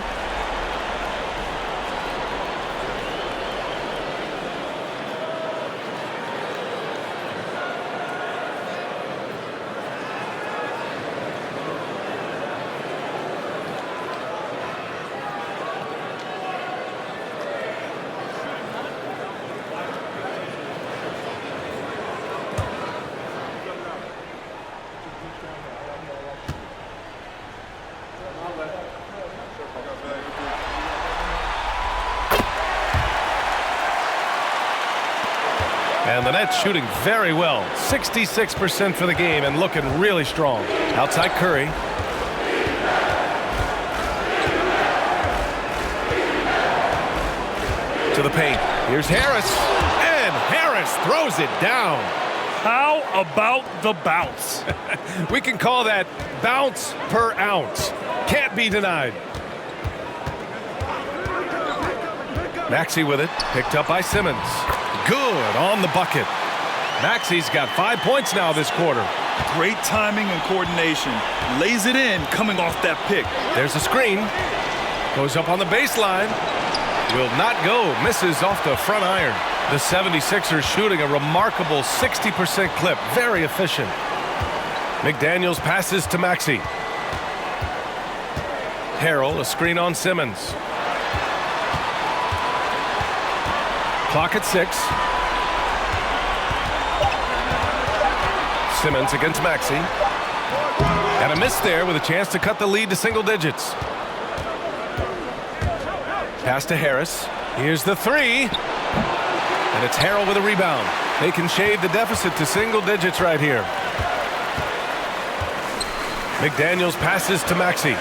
Nets shooting very well. 66% for the game and looking really strong. Outside Curry. To the paint. Here's Harris. And Harris throws it down. How about the bounce? We can call that bounce per ounce. Can't be denied. Maxey with it. Picked up by Simmons. Good on the bucket. Maxey's got 5 points now this quarter. Great timing and coordination. Lays it in coming off that pick. There's a screen. Goes up on the baseline. Will not go. Misses off the front iron. The 76ers shooting a remarkable 60% clip. Very efficient. McDaniels passes to Maxey. Harrell, a screen on Simmons. Clock at 6. Simmons against Maxey. And a miss there with a chance to cut the lead to single digits. Pass to Harris. Here's the 3. And it's Harrell with a rebound. They can shave the deficit to single digits right here. McDaniels passes to Maxey.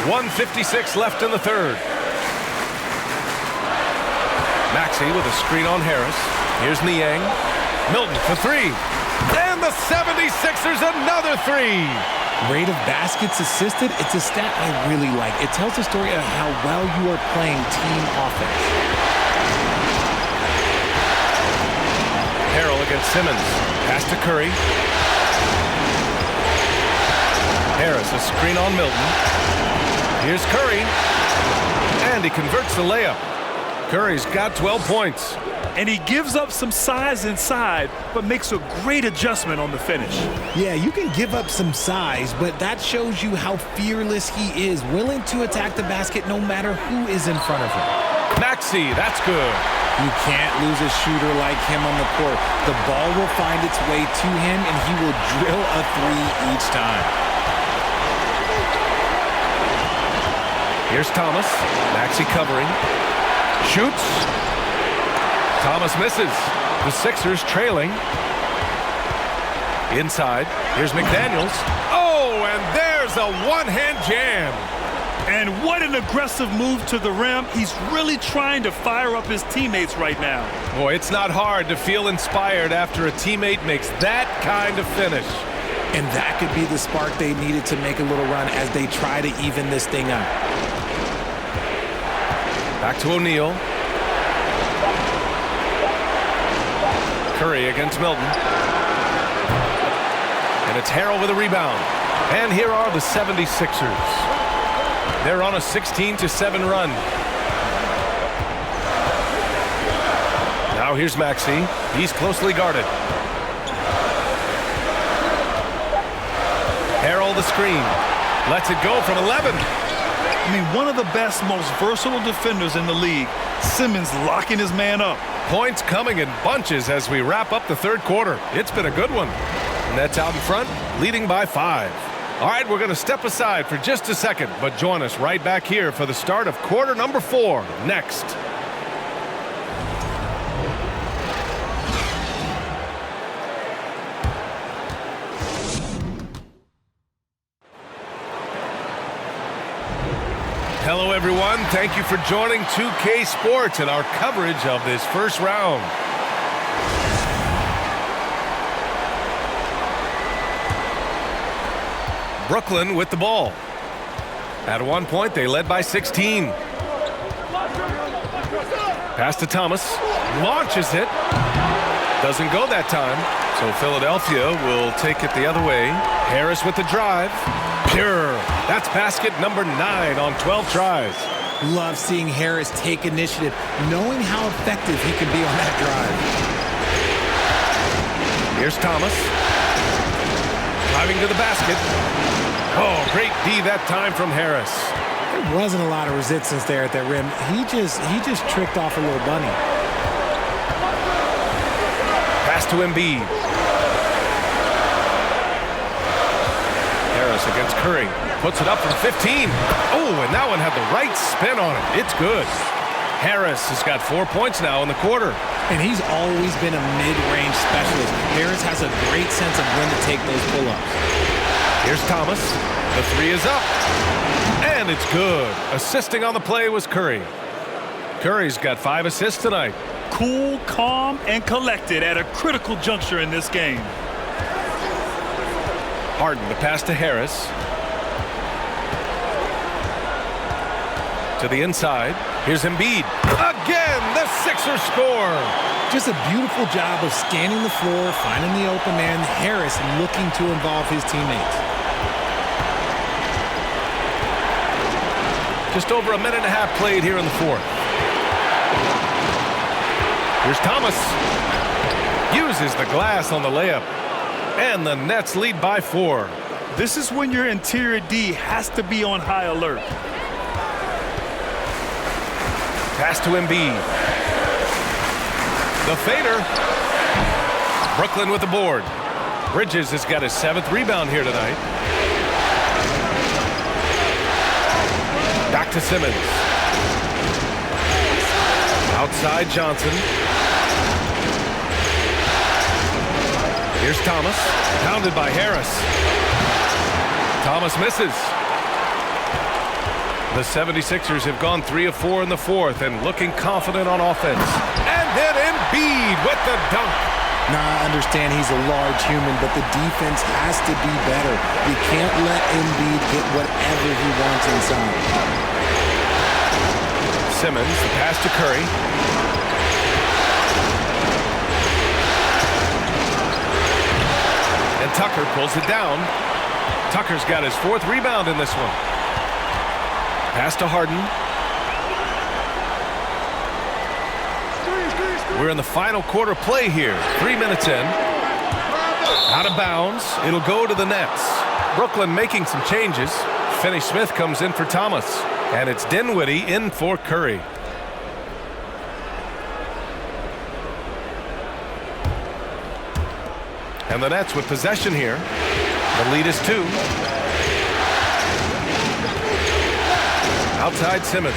1:56 left in the third. Maxey with a screen on Harris. Here's Niang. Milton for 3. And the 76ers another 3. Rate of baskets assisted, it's a stat I really like. It tells the story of how well you are playing team offense. Harrell against Simmons. Pass to Curry. Harris, a screen on Milton. Here's Curry. And he converts the layup. Curry's got 12 points. And he gives up some size inside, but makes a great adjustment on the finish. Yeah, you can give up some size, but that shows you how fearless he is, willing to attack the basket no matter who is in front of him. Maxey, that's good. You can't lose a shooter like him on the court. The ball will find its way to him, and he will drill a 3 each time. Here's Thomas. Maxey covering. Shoots. Thomas misses. The Sixers trailing. Inside. Here's McDaniels. Oh, and there's a one-hand jam. And what an aggressive move to the rim. He's really trying to fire up his teammates right now. Boy, it's not hard to feel inspired after a teammate makes that kind of finish. And that could be the spark they needed to make a little run as they try to even this thing up. Back to O'Neal. Curry against Milton. And it's Harrell with a rebound. And here are the 76ers. They're on a 16-7 run. Now here's Maxey. He's closely guarded. Harrell the screen. Lets it go from 11. I mean, one of the best, most versatile defenders in the league. Simmons locking his man up. Points coming in bunches as we wrap up the third quarter. It's been a good one. Nets out in front, leading by 5. All right, we're going to step aside for just a second, but join us right back here for the start of quarter number 4 next. Hello, everyone. Thank you for joining 2K Sports and our coverage of this first round. Brooklyn with the ball. At one point, they led by 16. Pass to Thomas. Launches it. Doesn't go that time. So Philadelphia will take it the other way. Harris with the drive. Pure. That's basket number 9 on 12 tries. Love seeing Harris take initiative, knowing how effective he can be on that drive. Here's Thomas. Driving to the basket. Oh, great D that time from Harris. There wasn't a lot of resistance there at that rim. He just tricked off a little bunny. Pass to Embiid. Harris against Curry. Puts it up from 15. Oh, and that one had the right spin on it. It's good. Harris has got 4 points now in the quarter. And he's always been a mid-range specialist. Harris has a great sense of when to take those pull-ups. Here's Thomas. The three is up. And it's good. Assisting on the play was Curry. Curry's got 5 assists tonight. Cool, calm, and collected at a critical juncture in this game. Harden, the pass to Harris. To the inside. Here's Embiid. Again, the Sixers score. Just a beautiful job of scanning the floor, finding the open man. Harris looking to involve his teammates. Just over a minute and a half played here in the fourth. Here's Thomas. Uses the glass on the layup. And the Nets lead by 4. This is when your interior D has to be on high alert. Pass to Embiid. The fader. Brooklyn with the board. Bridges has got his 7th rebound here tonight. Back to Simmons. Outside Johnson. Here's Thomas. Pounded by Harris. Thomas misses. The 76ers have gone 3 of 4 in the fourth and looking confident on offense. And then Embiid with the dunk. Now, I understand he's a large human, but the defense has to be better. You can't let Embiid get whatever he wants inside. Simmons, the pass to Curry. And Tucker pulls it down. Tucker's got his 4th rebound in this one. Pass to Harden. We're in the final quarter play here. 3 minutes in. Out of bounds. It'll go to the Nets. Brooklyn making some changes. Finney-Smith comes in for Thomas. And it's Dinwiddie in for Curry. And the Nets with possession here. The lead is 2. Outside Simmons.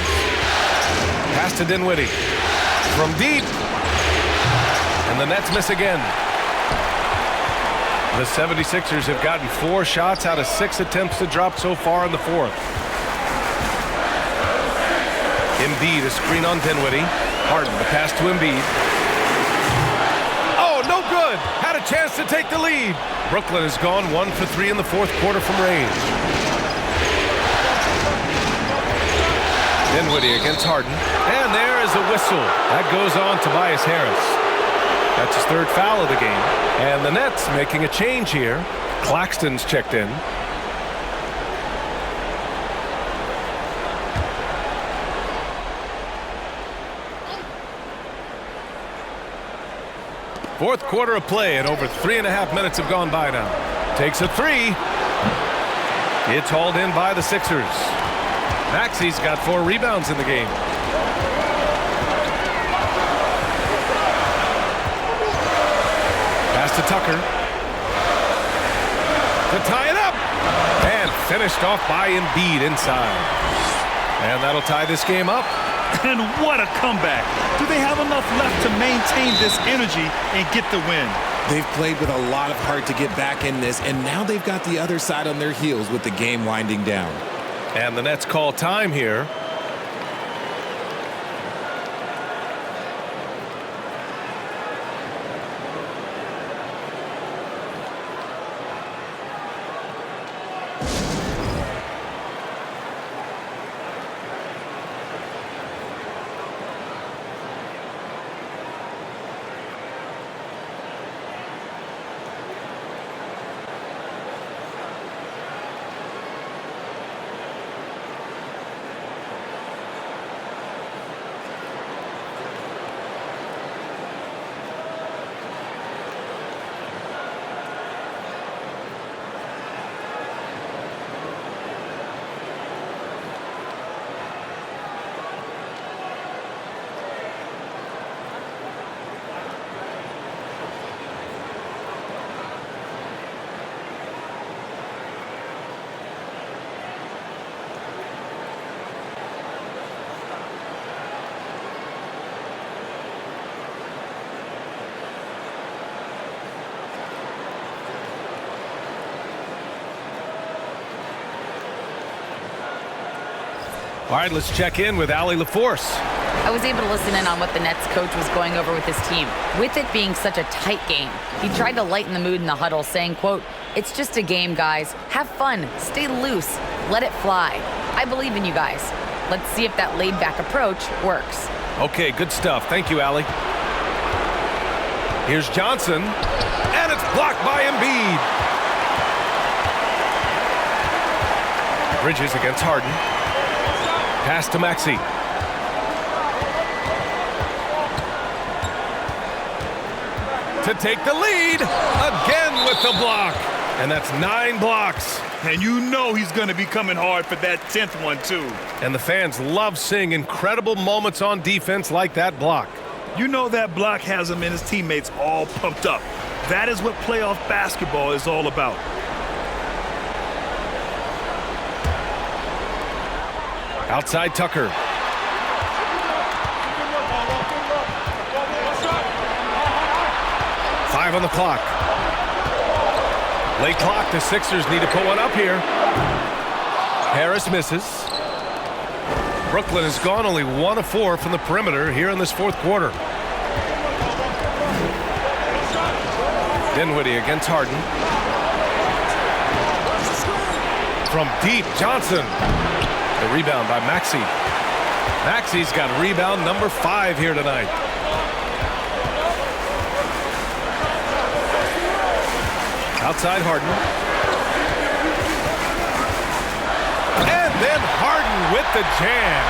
Pass to Dinwiddie. From deep. And the Nets miss again. The 76ers have gotten 4 shots out of 6 attempts to drop so far in the fourth. Embiid, a screen on Dinwiddie. Harden, the pass to Embiid. Oh, no good. Had a chance to take the lead. Brooklyn has gone 1 for 3 in the fourth quarter from range. Dinwiddie against Harden. And there is a whistle. That goes on Tobias Harris. That's his 3rd foul of the game. And the Nets making a change here. Claxton's checked in. Fourth quarter of play, and over 3.5 minutes have gone by now. Takes a 3. It's hauled in by the Sixers. Maxi's got 4 rebounds in the game. Pass to Tucker. To tie it up. And finished off by Embiid inside. And that'll tie this game up. And what a comeback. Do they have enough left to maintain this energy and get the win? They've played with a lot of heart to get back in this, and now they've got the other side on their heels with the game winding down. And the Nets call time here. All right, let's check in with Allie LaForce. I was able to listen in on what the Nets coach was going over with his team. With it being such a tight game, he tried to lighten the mood in the huddle, saying, quote, "It's just a game, guys. Have fun. Stay loose. Let it fly. I believe in you guys. Let's see if that laid-back approach works." Okay, good stuff. Thank you, Allie. Here's Johnson, and it's blocked by Embiid. Bridges against Harden. Pass to Maxey. To take the lead, again with the block. And that's 9 blocks. And you know he's going to be coming hard for that 10th one, too. And the fans love seeing incredible moments on defense like that block. You know that block has him and his teammates all pumped up. That is what playoff basketball is all about. Outside Tucker. Five on the clock. Late clock. The Sixers need to put one up here. Harris misses. Brooklyn has gone only 1 of 4 from the perimeter here in this fourth quarter. Dinwiddie against Harden. From deep, Johnson. The rebound by Maxey. Maxey's got rebound number 5 here tonight. Outside Harden. And then Harden with the jam.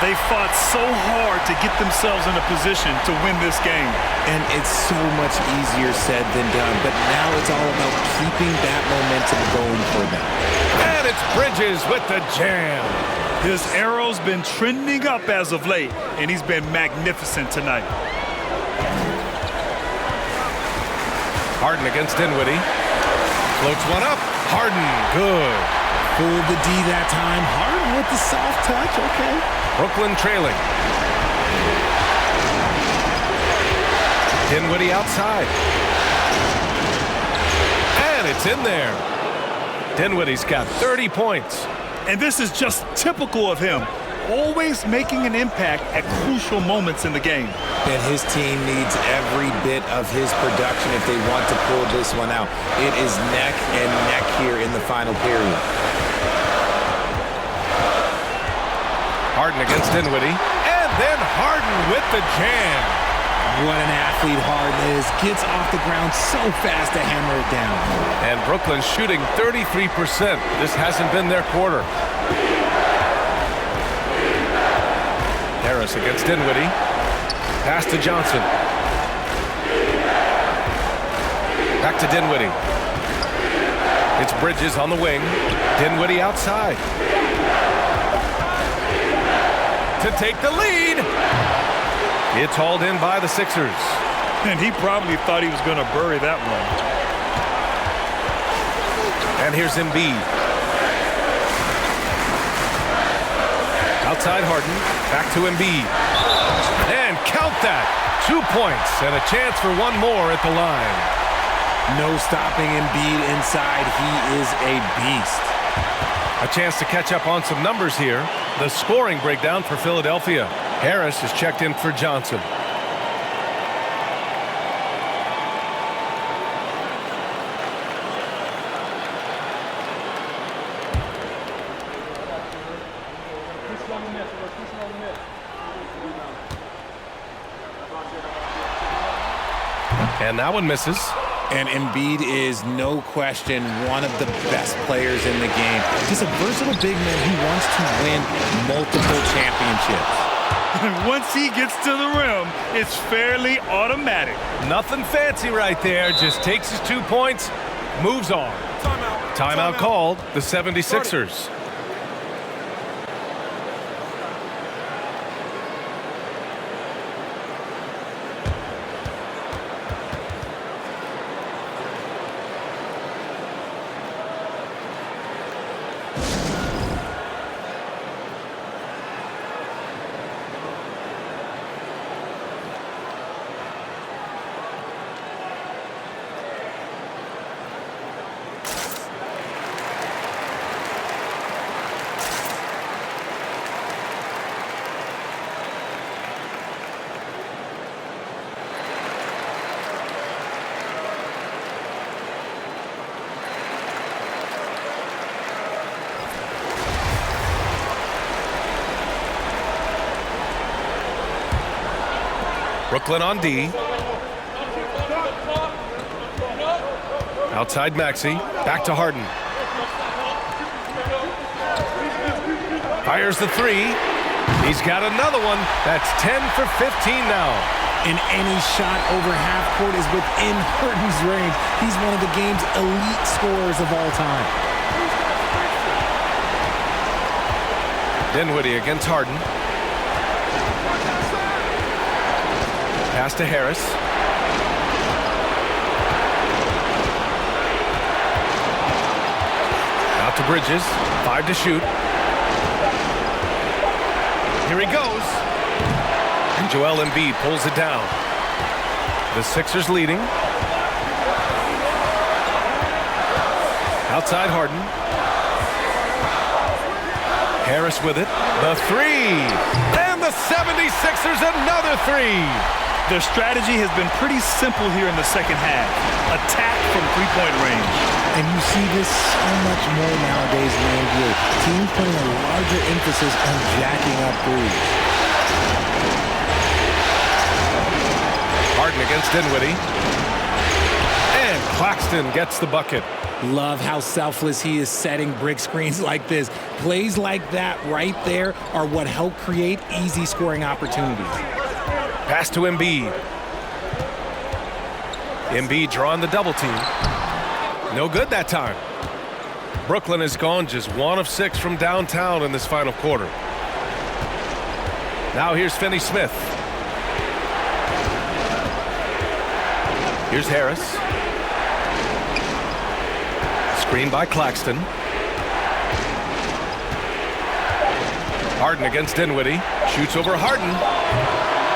They fought so hard to get themselves in a position to win this game. And it's so much easier said than done. But now it's all about keeping that momentum going for them. And it's Bridges with the jam. His arrow's been trending up as of late, and he's been magnificent tonight. Harden against Dinwiddie. Floats one up. Harden, good. Fooled the D that time. Harden with the soft touch, okay. Brooklyn trailing. Dinwiddie outside. And it's in there. Dinwiddie's got 30 points. And this is just typical of him, always making an impact at crucial moments in the game. And his team needs every bit of his production if they want to pull this one out. It is neck and neck here in the final period. Harden against Dinwiddie. And then Harden with the jam. What an athlete Harden is. Gets off the ground so fast to hammer it down. And Brooklyn shooting 33%. This hasn't been their quarter. Harris against Dinwiddie. Pass to Johnson. Back to Dinwiddie. It's Bridges on the wing. Dinwiddie outside. To take the lead. It's hauled in by the Sixers. And he probably thought he was going to bury that one. And here's Embiid. Outside Harden. Back to Embiid. And count that. 2 points and a chance for one more at the line. No stopping Embiid inside. He is a beast. A chance to catch up on some numbers here. The scoring breakdown for Philadelphia. Harris is checked in for Johnson. And that one misses. And Embiid is, no question, one of the best players in the game. Just a versatile big man who wants to win multiple championships. And once he gets to the rim, it's fairly automatic. Nothing fancy right there. Just takes his 2 points, moves on. Timeout called, the 76ers. Brooklyn on D. Outside Maxey. Back to Harden. Fires the three. He's got another one. That's 10 for 15 now. And any shot over half court is within Harden's range. He's one of the game's elite scorers of all time. Dinwiddie against Harden. Pass to Harris. Out to Bridges. 5 to shoot. Here he goes. And Joel Embiid pulls it down. The Sixers leading. Outside Harden. Harris with it. The three. And the 76ers another three. Their strategy has been pretty simple here in the second half. Attack from three-point range. And you see this so much more nowadays in the NBA. Teams putting a larger emphasis on jacking up threes. Harden against Dinwiddie. And Claxton gets the bucket. Love how selfless he is setting brick screens like this. Plays like that right there are what help create easy scoring opportunities. Pass to Embiid. Embiid drawing the double team. No good that time. Brooklyn has gone just 1 of 6 from downtown in this final quarter. Now here's Finney-Smith. Here's Harris. Screen by Claxton. Harden against Dinwiddie. Shoots over Harden.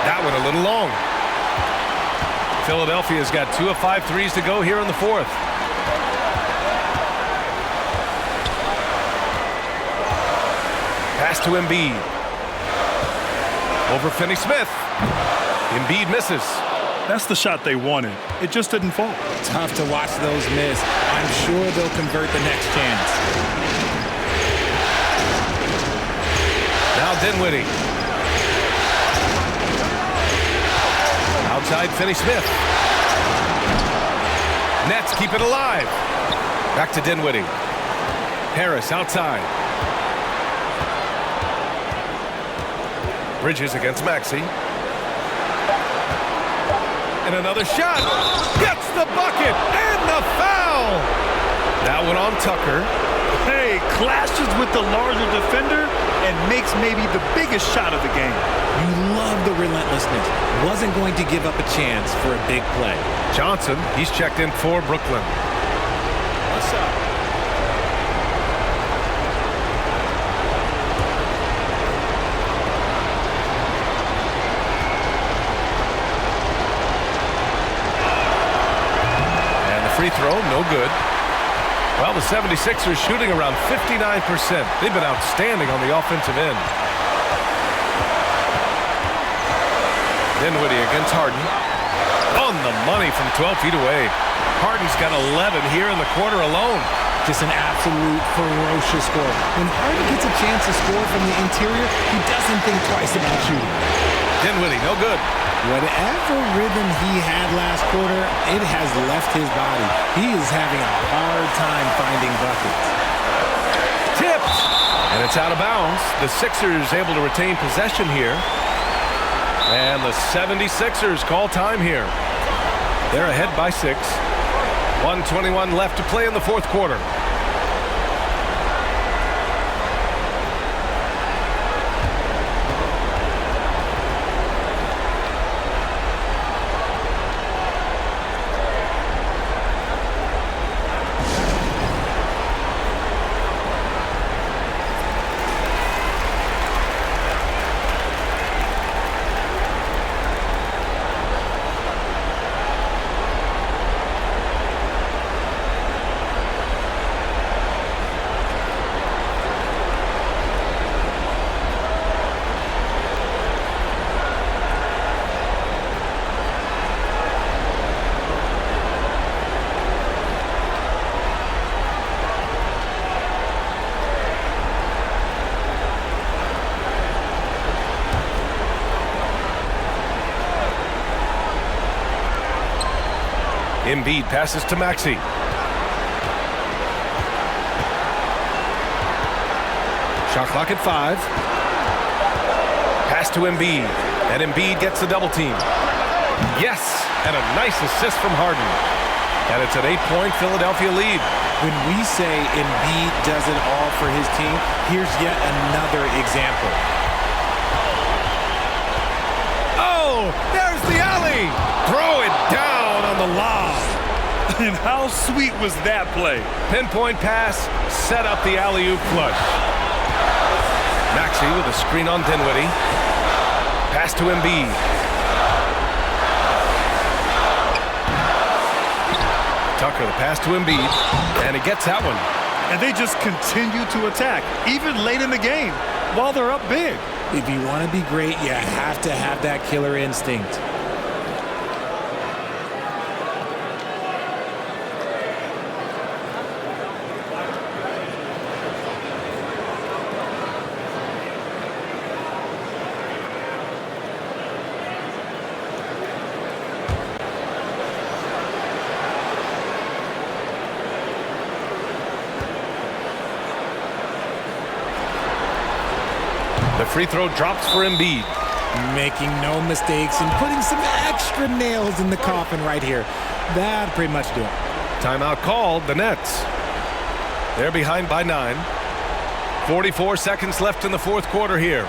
That one a little long. Philadelphia's got 2 of 5 threes to go here in the fourth. Pass to Embiid. Over Finney-Smith. Embiid misses. That's the shot they wanted. It just didn't fall. Tough to watch those miss. I'm sure they'll convert the next chance. Now Dinwiddie. Outside Finney-Smith. Nets keep it alive. Back to Dinwiddie. Harris outside. Bridges against Maxey. And another shot. Gets the bucket and the foul. That one on Tucker. Hey, clashes with the larger defender and makes maybe the biggest shot of the game. You love the relentlessness. Wasn't going to give up a chance for a big play. Johnson, he's checked in for Brooklyn. What's up? Free throw, no good. Well, the 76ers shooting around 59%. They've been outstanding on the offensive end. Dinwiddie against Harden. On the money from 12 feet away. Harden's got 11 here in the quarter alone. Just an absolute ferocious score. When Harden gets a chance to score from the interior, he doesn't think twice about shooting. Dinwiddie, no good. Whatever rhythm he had last quarter, it has left his body. He is having a hard time finding buckets. Tipped. And it's out of bounds. The Sixers able to retain possession here. And the 76ers call time here. They're ahead by 6. 1:21 left to play in the fourth quarter. Embiid passes to Maxey. Shot clock at 5. Pass to Embiid. And Embiid gets the double team. Yes! And a nice assist from Harden. And it's an 8-point Philadelphia lead. When we say Embiid does it all for his team, here's yet another example. Oh, there's the alley. Throw it down on the lob. And how sweet was that play? Pinpoint pass, set up the alley-oop flush. Maxey with a screen on Dinwiddie. Pass to Embiid. Tucker, the pass to Embiid, and he gets that one. And they just continue to attack, even late in the game, while they're up big. If you want to be great, you have to have that killer instinct. The free throw drops for Embiid. Making no mistakes and putting some extra nails in the coffin right here. That'd pretty much do it. Timeout called, the Nets. They're behind by 9. 44 seconds left in the fourth quarter here.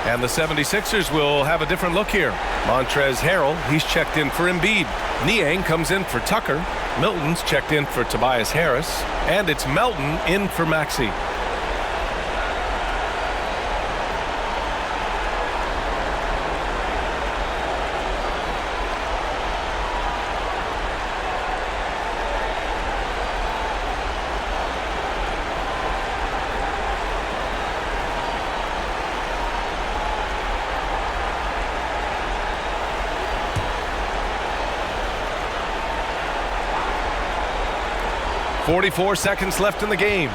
And the 76ers will have a different look here. Montrezl Harrell, he's checked in for Embiid. Niang comes in for Tucker. Milton's checked in for Tobias Harris. And it's Melton in for Maxey. .44 seconds left in the game.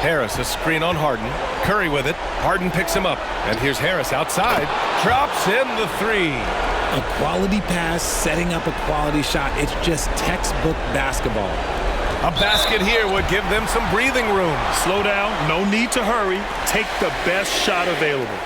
Harris, a screen on Harden. Curry with it. Harden picks him up. And here's Harris outside. Drops in the 3. A quality pass, setting up a quality shot. It's just textbook basketball. A basket here would give them some breathing room. Slow down. No need to hurry. Take the best shot available.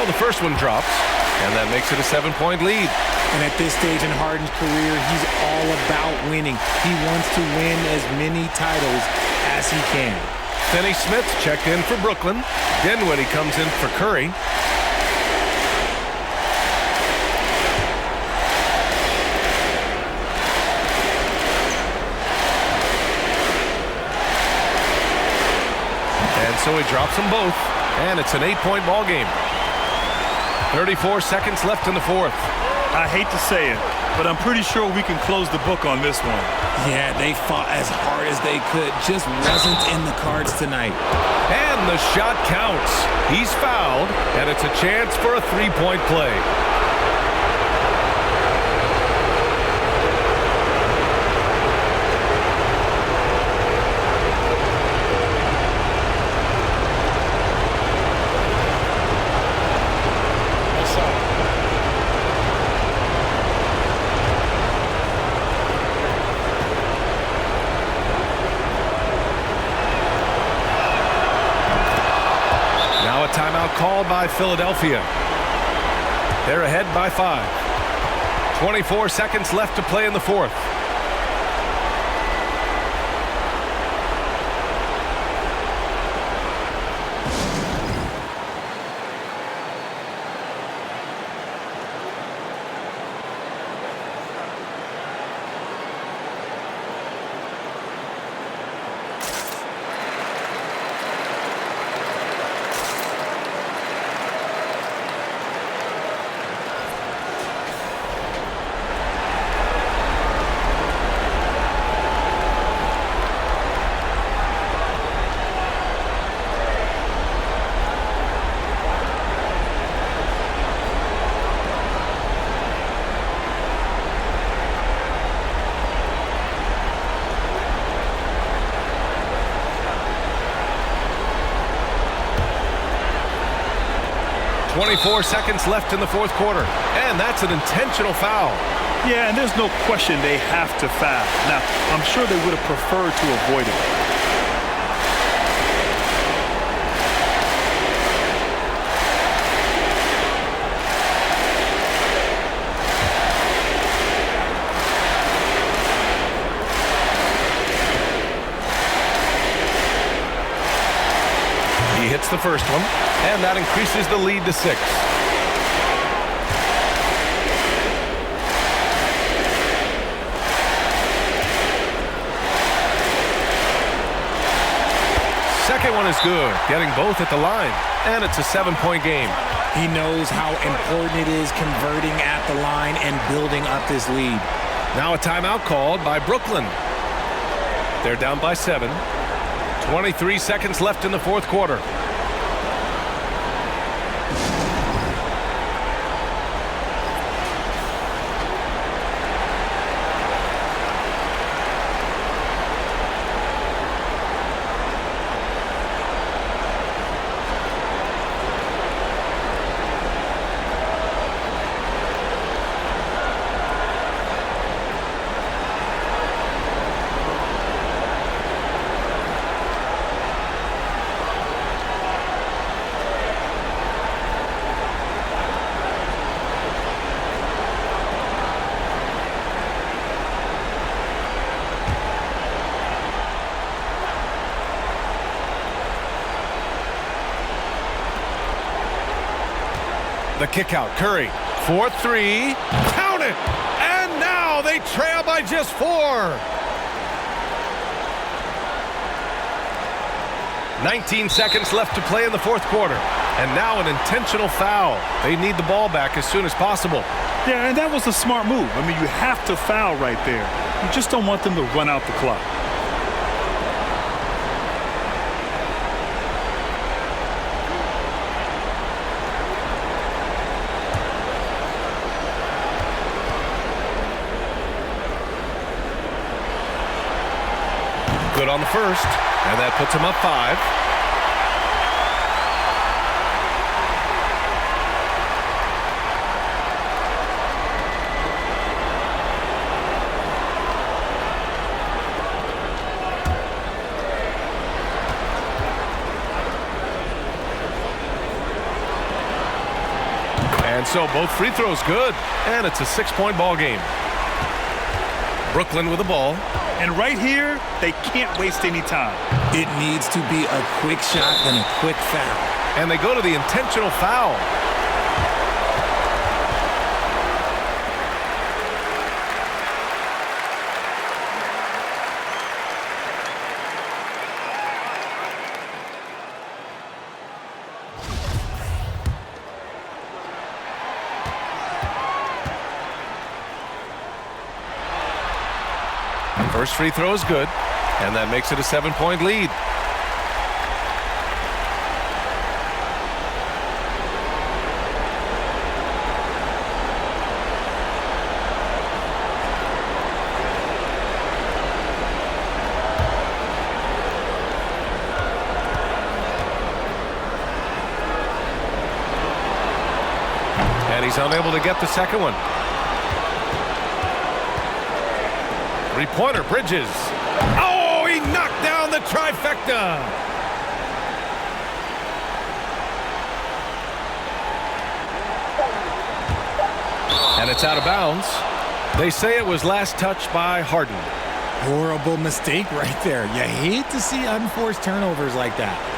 The first one drops, and that makes it a 7-point lead. And at this stage in Harden's career, he's all about winning. He wants to win as many titles as he can. Finney Smith checked in for Brooklyn. Dinwiddie comes in for Curry. And so he drops them both, and it's an 8-point ball game. 34 seconds left in the fourth. I hate to say it, but I'm pretty sure we can close the book on this one. Yeah, they fought as hard as they could. Just wasn't in the cards tonight. And the shot counts. He's fouled, and it's a chance for a 3-point play. Timeout called by Philadelphia. They're ahead by 5. 24 seconds left to play in the fourth. 24 seconds left in the fourth quarter, and that's an intentional foul. Yeah, and there's no question they have to foul. Now, I'm sure they would have preferred to avoid it. He hits the first one, and that increases the lead to 6. Second one is good, getting both at the line, and it's a 7-point game. He knows how important it is converting at the line and building up this lead. Now a timeout called by Brooklyn. They're down by 7. 23 seconds left in the fourth quarter. The kick out, Curry, 4-3, count it! And now they trail by just 4. 19 seconds left to play in the fourth quarter. And now an intentional foul. They need the ball back as soon as possible. Yeah, and that was a smart move. I mean, you have to foul right there. You just don't want them to run out the clock. Good on the first, and that puts him up 5. And so both free throws good, and it's a 6-point ball game. Brooklyn with the ball. And right here, they can't waste any time. It needs to be a quick shot and a quick foul. And they go to the intentional foul. First free throw is good, and that makes it a 7-point lead. And he's unable to get the second one. Three-pointer, Bridges. Oh, he knocked down the trifecta. And it's out of bounds. They say it was last touched by Harden. Horrible mistake right there. You hate to see unforced turnovers like that.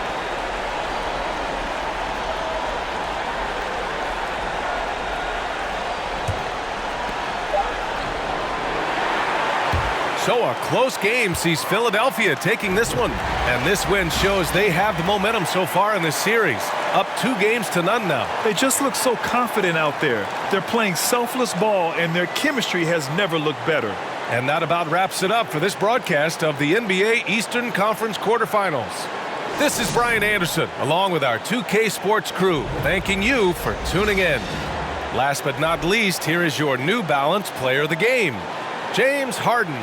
So a close game sees Philadelphia taking this one. And this win shows they have the momentum so far in this series. Up 2-0 now. They just look so confident out there. They're playing selfless ball, and their chemistry has never looked better. And that about wraps it up for this broadcast of the NBA Eastern Conference quarterfinals. This is Brian Anderson, along with our 2K Sports crew, thanking you for tuning in. Last but not least, here is your New Balance player of the game, James Harden.